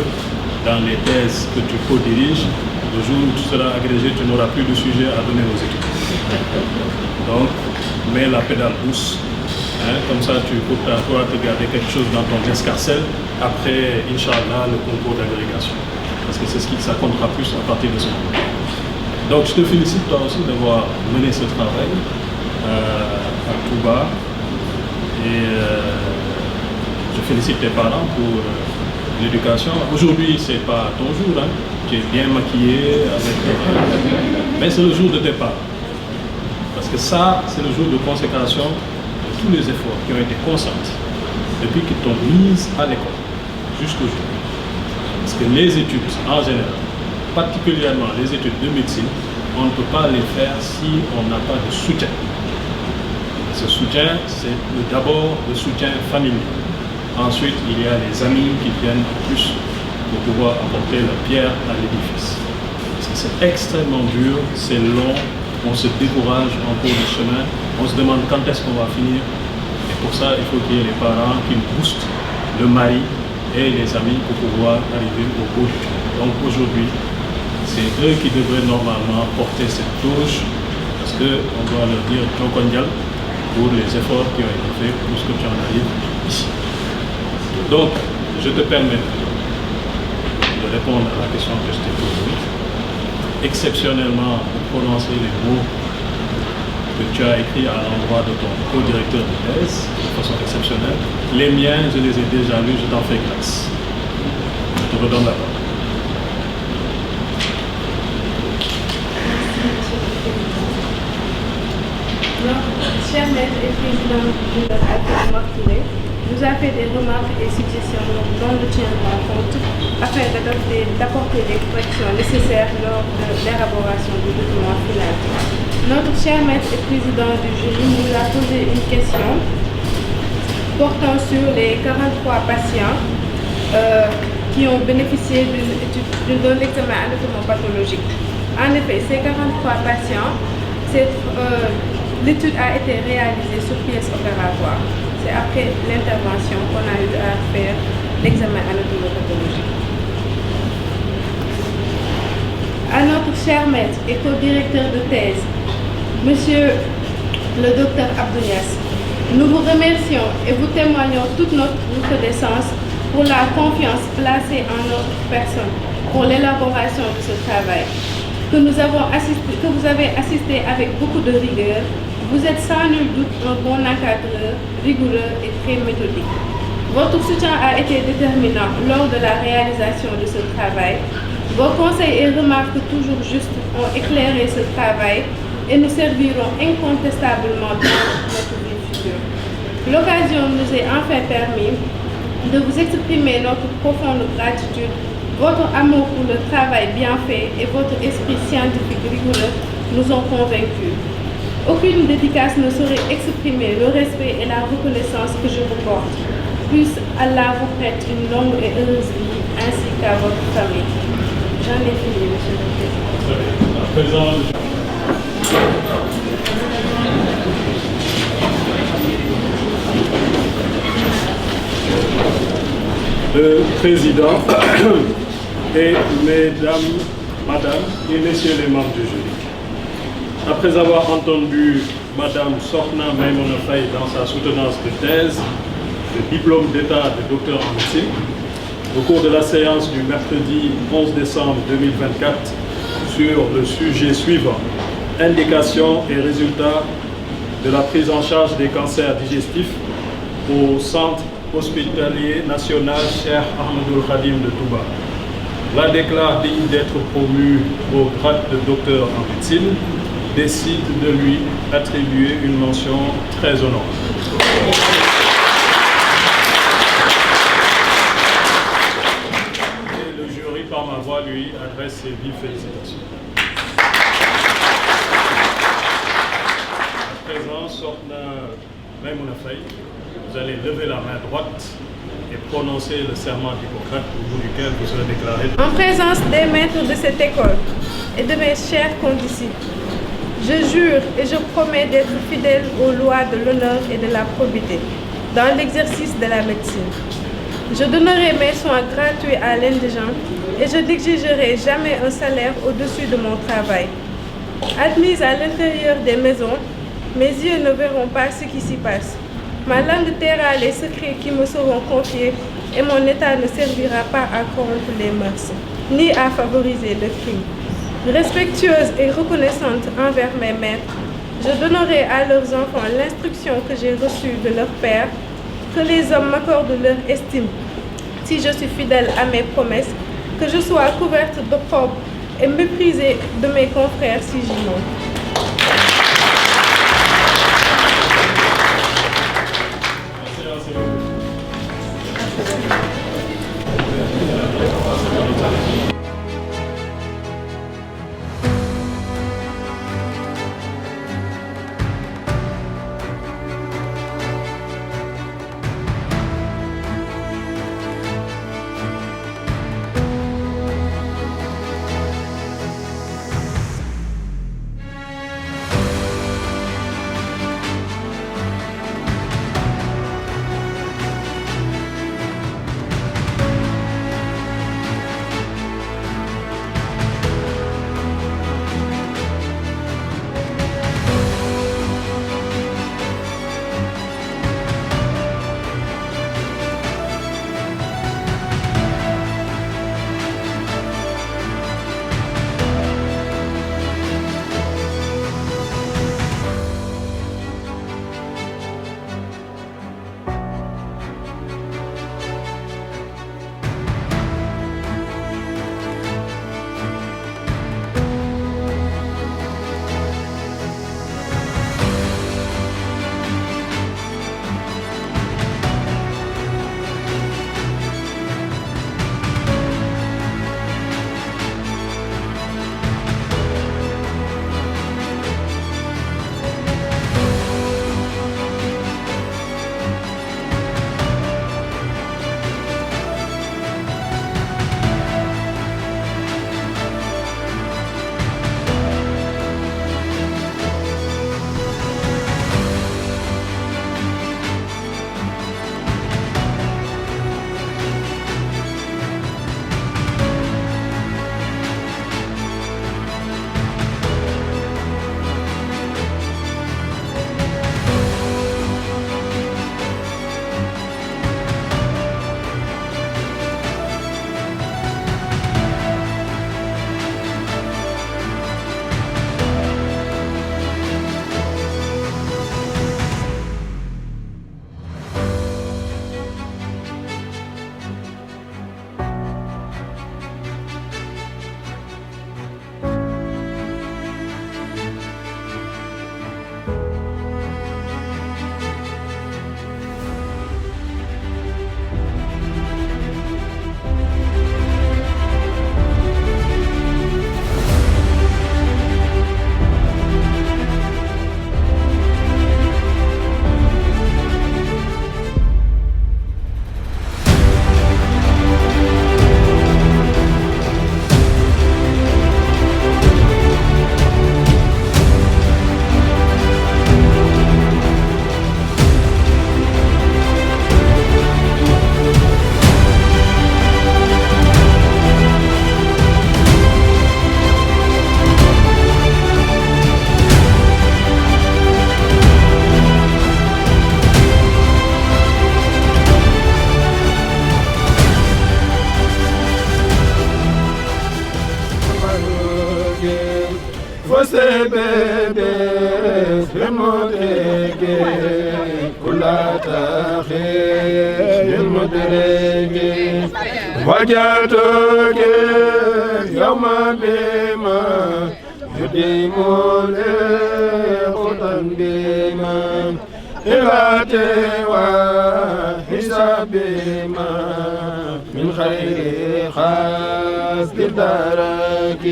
dans les thèses que tu co-diriges. Le jour où tu seras agrégé, tu n'auras plus de sujet à donner aux études. Donc, mets la pédale douce. Hein, comme ça, tu pourras te garder quelque chose dans ton escarcelle après, Inch'Allah, le concours d'agrégation. Parce que c'est ça comptera plus à partir de ce moment. Donc, je te félicite toi aussi d'avoir mené ce travail à Touba. Et je félicite tes parents pour l'éducation. Aujourd'hui, ce n'est pas ton jour, hein. Tu es bien maquillé, mais c'est le jour de tes parents. Parce que ça, c'est le jour de consécration de tous les efforts qui ont été consentis depuis qu'ils t'ont mis à l'école jusqu'aujourd'hui. Parce que les études, en général, particulièrement les études de médecine, on ne peut pas les faire si on n'a pas de soutien. Ce soutien, c'est d'abord le soutien familial. Ensuite, il y a les amis qui viennent en plus pour pouvoir apporter la pierre à l'édifice. Parce que c'est extrêmement dur, c'est long, on se décourage en cours de chemin, on se demande quand est-ce qu'on va finir. Et pour ça, il faut qu'il y ait les parents qui boostent le mari et les amis pour pouvoir arriver au bout du chemin. Donc aujourd'hui, c'est eux qui devraient normalement porter cette touche parce qu'on doit leur dire Jokondial pour les efforts qui ont été faits pour ce que tu en arrives ici. Donc, je te permets de répondre à la question que je t'ai posée. Exceptionnellement, de prononcer les mots que tu as écrits à l'endroit de ton co-directeur de thèse, de façon exceptionnelle. Les miens, je les ai déjà lus, je t'en fais grâce. Je te redonne la parole. Notre cher maître et président de Alfred Martouré nous a fait des remarques et suggestions dont nous tiendrons compte afin d'apporter les corrections nécessaires lors de l'élaboration du document final. Notre cher maître et président du jury nous a posé une question portant sur les 43 patients qui ont bénéficié d'un examen anatomopathologique. En effet, ces 43 patients, l'étude a été réalisée sur pièce opératoire. C'est après l'intervention qu'on a eu à faire l'examen anatomopathologique. À notre cher maître et co-directeur de thèse, Monsieur le docteur Abdounias, nous vous remercions et vous témoignons toute notre reconnaissance pour la confiance placée en notre personne pour l'élaboration de ce travail, que vous avez assisté avec beaucoup de rigueur. Vous êtes sans nul doute un bon encadreur, rigoureux et très méthodique. Votre soutien a été déterminant lors de la réalisation de ce travail. Vos conseils et remarques toujours justes ont éclairé ce travail et nous serviront incontestablement dans notre vie future. L'occasion nous est enfin permis de vous exprimer notre profonde gratitude. Votre amour pour le travail bien fait et votre esprit scientifique rigoureux nous ont convaincus. Aucune dédicace ne saurait exprimer le respect et la reconnaissance que je vous porte. Puisse Allah vous prête une longue et heureuse vie ainsi qu'à votre famille. J'en ai fini, Monsieur le Président. Le Président et Madame et Messieurs les membres du jury. Après avoir entendu Madame Sokhna Maïmouna Faye dans sa soutenance de thèse, de diplôme d'État de docteur en médecine, au cours de la séance du mercredi 11 décembre 2024 sur le sujet suivant, indications et résultats de la prise en charge des cancers digestifs au Centre hospitalier national Cheikh Ahmadoul Khadim de Touba. La déclare digne d'être promu au grade de docteur en médecine, décide de lui attribuer une mention très honorable. Et le jury, par ma voix, lui adresse ses vives félicitations. À présent, Sokhna Maïmouna Faye, vous allez lever la main droite et prononcer le serment d'Hippocrate au bout duquel vous serez déclaré. En présence des maîtres de cette école et de mes chers condisciples, je jure et je promets d'être fidèle aux lois de l'honneur et de la probité dans l'exercice de la médecine. Je donnerai mes soins gratuits à l'indigent et je n'exigerai jamais un salaire au-dessus de mon travail. Admise à l'intérieur des maisons, mes yeux ne verront pas ce qui s'y passe. Ma langue taira les secrets qui me seront confiés et mon état ne servira pas à corrompre les mœurs, ni à favoriser le crime. Respectueuse et reconnaissante envers mes maîtres, je donnerai à leurs enfants l'instruction que j'ai reçue de leur père, que les hommes m'accordent leur estime, si je suis fidèle à mes promesses, que je sois couverte d'opprobre et méprisée de mes confrères si j'y monte. سببي المدرك كل تخير المدرك وجدتك يوم بما يديم لخطا بما إلاتي وحساب ما من خير خاص بدارك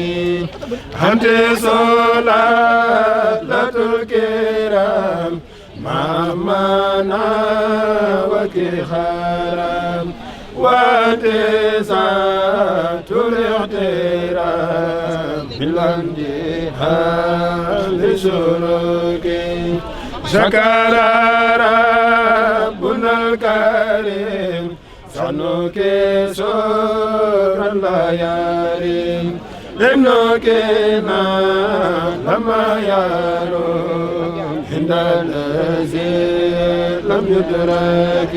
أنت صلاة الكرام مع منا وكرام وأنت ساعة الاحترام بالانتهاء لسلوك شكر ربنا الكريم صنوك سور الليالي ابنك لما يروم عند الذي لم يدرك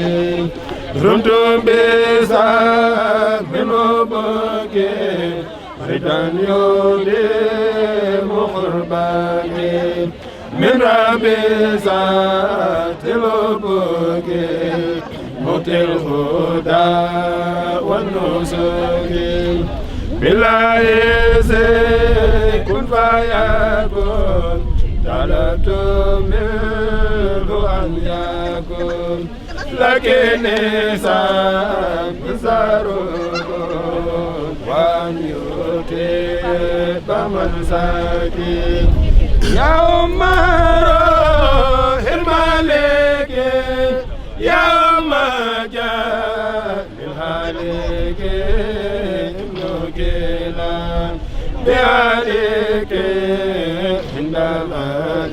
رمت بساق من أبوكي ردا يديم قرباني من ربي ذات الأبوك موت الهدى والنسك بالله كن فيكون طلبت منه أن يكون لكن سارك وأن يتيب من ساكن يا روح الملك يا جاء الهالك ابنك لا بهالك عند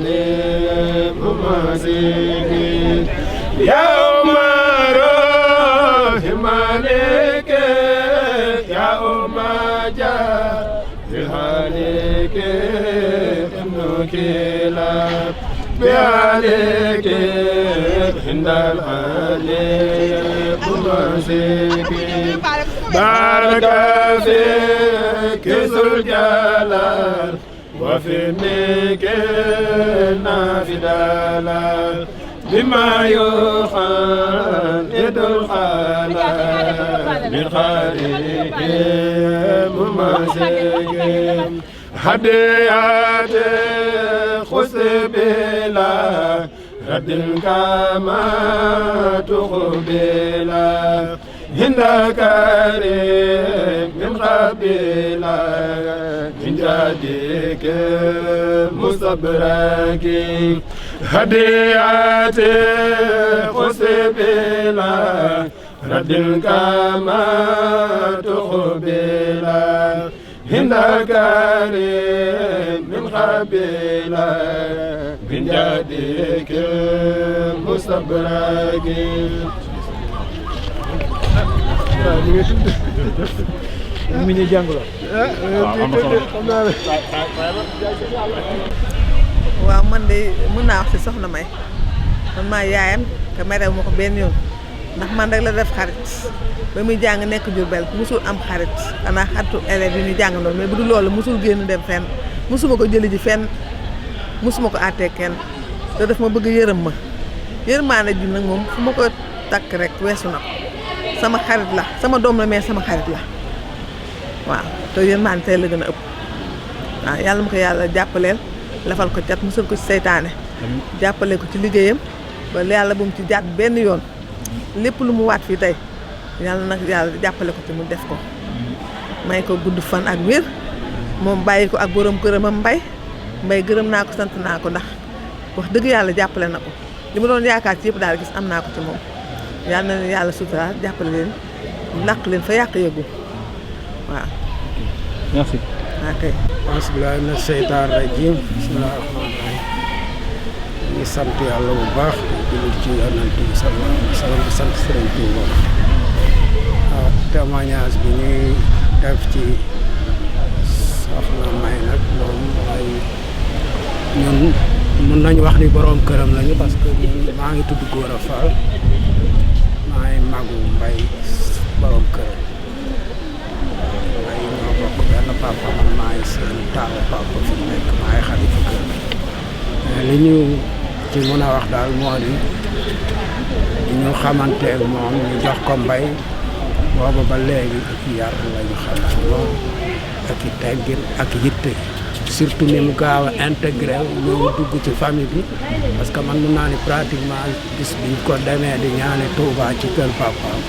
الأليم مسيك يا روح الملك يا جاء الهالك كلا بيالك عند الحليب المسيك بارك فيك ذو الجلال وفي مكنا في دلال بما يخالد الخلال من خارج المسيك هديات خذ بلا رد كما تقبلا هند كريم من قبيلا من جدك مستبرك هديات خذ بلا رد كما تقبلا هند كريم من قبيلة من جدك مستبرك waaw man de mën naa wax ci soxna May man maa yaayam te merew ma ko benn yoon ndax man rek la def xarit ba muy jàng nekk Jurbel musul am xarit xanaa xaritu élèves yi ñu jàngandoon mais bu dul loolu musul génn dem fenn musuma ko jëli ji fenn musuma ko àttee kenn te daf ma bëgg yërëm ma yërmaane ji nag moom fu ma ko takk rek weesu na ko sama xarit la sama doom la mais sama xarit la waaw te yërmaane tey la gën a ëpp waaw yàlla ma ko yàlla jàppaleel lafal ko cat musal ko ci seytaane jàppale ko ci liggéeyam ba yàlla bu mu ci jàpp benn yoon lépp lu mu waat fii tey yàlla nag yàlla jàppale ko ci mu def ko may ko gudd fan ak wér moom bàyyi ko ak borom këramam mbay gërëm naa ko sant naa ko ndax wax dëgg yàlla jàppale na ko li ma doon yaakaar ci yëpp daal gis am naa ko ci moom yàlla na yàlla suturaal jàppale leen làq leen fa yàq yëgu waaw. merci. ok. bismillaahi mina seytaani rajiim bismillaahi rahmaani rahiim ñu sant yàlla bu baax di ci Yonent bi sallallaahu alayhi wa sallam di sant Sëriñ Tuuba waaw témoignage bi ñuy def ci soxna May nag moom mooy ñun mën nañu wax ni borom këram lañu parce que maa ngi tudd Gora Fall maa ngi magu Mbay borom këram Mbay ñoo bokk benn papa man maa ngi seen taawu papa fi mu nekk maa ngi xale ci mën a wax daal moo di ñu xamanteeg moom ñu jox ko mbay booba ba léegi ak yar lañu xam ci moom ak i teggin ak yitte surtout ni mu gaaw a intégré ñëw dugg ci famille bi parce que man mun naa ni pratiquement bis biñ ko demee di ñaane Touba ci kër papaam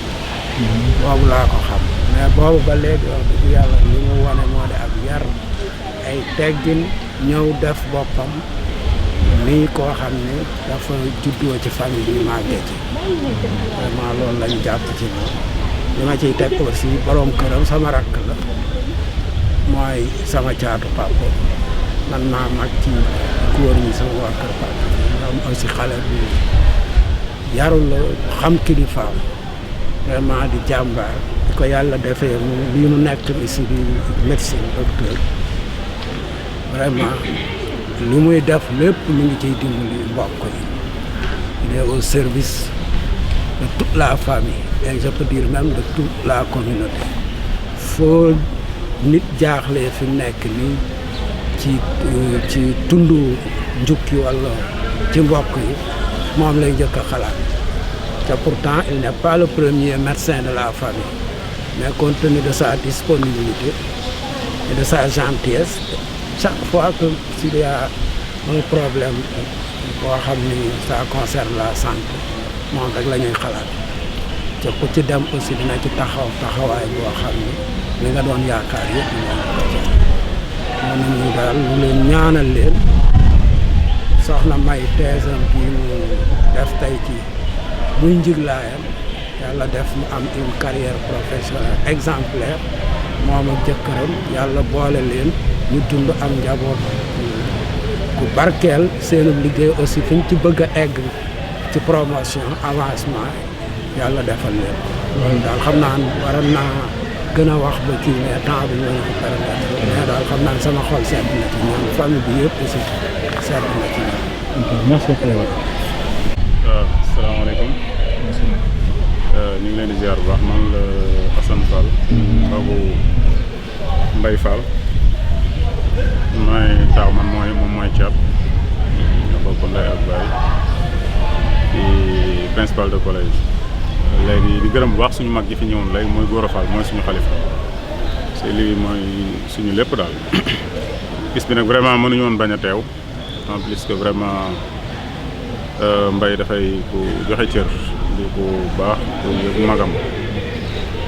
boobu laa ko xam mais boobu ba léegi wax dëgg yàlla li mu wane moo di ak yar ay teggin ñëw def boppam nii koo xam ne dafa juddoo ci famille bi màggee ci vraiment loolu lañ jàpp ci moom li ma ciy teg aussi borom këram sama rakk la mooy sama caatu papa man naa mag ci góor ñi sama waa kër papa ñoom aussi xale bi yarul la xam kilifaam vraiment di jàmbaar di ko yàlla defee mu lii mu nekk ici di médecine docteur vraiment li muy def lépp mu ngi ciy dimbali mbokk yi il est au service de toute la famille et je peux dire même de toute la communauté foo nit jaaxlee fi nekk nii ci tundu njukki walla ci mbokk yi moom lay njëkk a xalaat te pourtant il n'est pas le premier médecin de la famille mais compte tenu de sa disponibilité et de sa gentillesse chaque fois que s'il y a un problème boo xam ni ça concerne la santé moom rek la ñuy xalaat te ku ci dem aussi dina ci taxawaay boo xam ni li nga doon yaakaar yëpp moom ko ci mën nañu daal lu leen ñaanal leen soxna May teesam bii mu def tey ci muy njiglaayam yàlla def mu am une carrière professionnelle exemplaire moom ak jëkkëram yàlla boole leen ñu dund am njaboot ku barkeel seenu liggéey aussi fi ñu ci bëgg a egg ci promotion avancement yàlla defal leen loolu daal xam naa waroon naa gën a wax ba kii mais temps bi ñoo ñu ko permettre mais daal xam naa sama xol sedd na ci ñoom famille bi yëpp aussi sedd na ci ñoom. merci beaucoup. waaw salaamaaleykum. ñu ngi leen di ziar bu baax man la Assane Fall. Abu Mbaye Fall. mooy taaw man moom mooy Thiat. ñoo bokk ndey ak baay. di principal de collège. léegi di gërëm bu baax suñu mag ji fi ñëwoon léegi mooy Gora Fall mooy suñu xalifa c'est lii mooy suñu lépp daal bis bi nag vraiment mënuñu woon bañ a teew en plus que vraiment Mbaye dafay ku joxe cër di ku baax ku yëg magam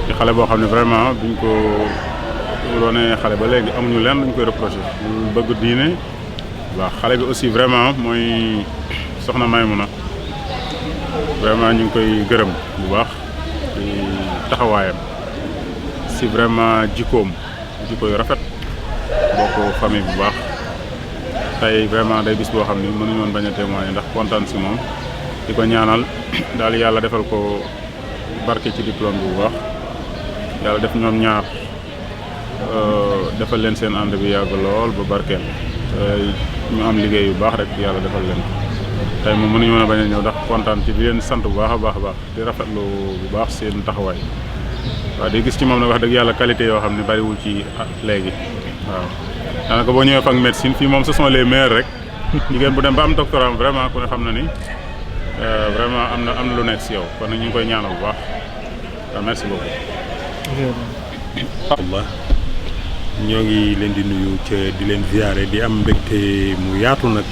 di xale boo xam ne vraiment buñ ko doonee xale ba léegi amuñu leen dañ koy reproché lu bëgg diine waaw xale bi aussi vraiment mooy soxna Maymuna vraiment ñu ngi koy gërëm bu baax ci taxawaayam si vraiment jikko yu rafet bokk famille bu baax tey vraiment day bis boo xam ni mënuñu woon bañ a témoigner ndax kontaan si moom di ko ñaanal daal yàlla defal ko barke ci diplôme bi bu baax yàlla def ñoom ñaar defal leen seen ànd bi yàgg lool ba barkeel ñu am liggéey yu baax rek yàlla defal leen tey moom mënuñu woon a bañ a ñëw ndax kontaan ci di leen sant bu baax a baax di rafetlu bu baax seen taxawaay waaw di gis ci moom nag wax dëgg yàlla qualité yoo xam ne bariwul ci léegi waaw daanaka boo ñëwee fa ak médecine fii moom ce sont les meilleurs rek jigéen bu dem ba am doctorat vraiment ku ne xam na ni vraiment am na lu nekk si yow kon nag ñu ngi koy ñaanal bu baax waaw merci beaucoup. Allah ñoo ngi leen di nuyu ca di leen ziyaare di am mbégte mu yaatu nag.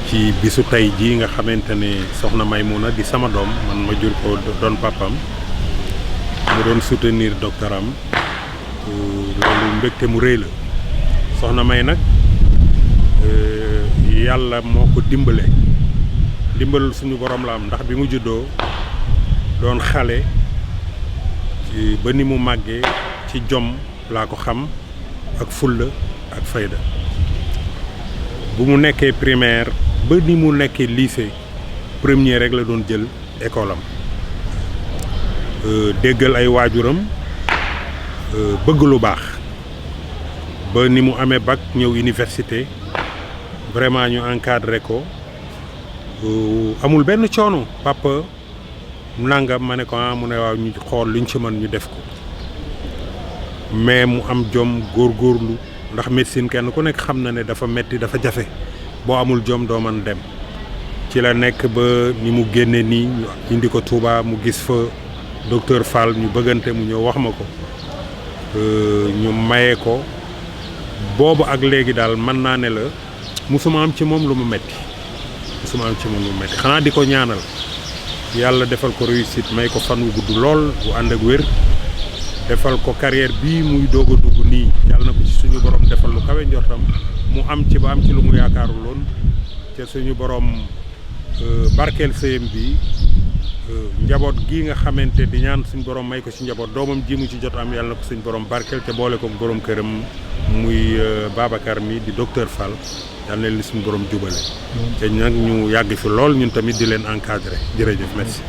ci bisu tey jii nga xamante ne soxna Maymuna di sama doom man ma jur ko doon papam mu doon soutenir doctoram loolu mbégte mu rëy la soxna May nag yàlla moo ko dimbalul suñu borom la am ndax bi mu juddoo doon xale ba ni mu màggee ci jom laa ko xam ak fulla ak fayda bu mu nekkee primaire ba ni mu nekkee lycée premier rek la doon jël école am déggal ay waajuram bëgg lu baax ba ni mu amee bac ñëw université vraiment ñu encadré ko amul benn coono papa nangam ma ne ko mu ne waaw ñu xool luñ ci mën ñu def ko mais mu am jom góorgóorlu ndax médecine kenn ku nekk xam na ne dafa metti dafa jafe boo amul jom doo mën dem ci la nekk ba ni mu génne nii ñu indi ko Touba mu gis fa docteur Fall ñu bëggante mu ñëw wax ma ko ñu maye ko boobu ak léegi daal mën naa ne la musuma am ci moom lu mu metti xanaa di ko ñaanal yàlla defal ko réussite may ko fan wu gudd lool bu ànd ak wér defal ko carrière bii muy doog a dugg nii yàlla na ko ci suñu borom defal lu kawe njortam mu am ci ba am ci lu mu yaakaarul loon te suñu borom barkeel sëyam bi njaboot gi nga xamante di ñaan suñu borom may ko ci njaboot doomam ji mu ci jot am yàlla na ko suñu borom barkeel te boole ko borom këram muy Babacar mi di docteur Fall yàlla na li suñu borom jubale te nag ñu yàgg fi lool ñun tamit di leen encadré jërëjëf merci.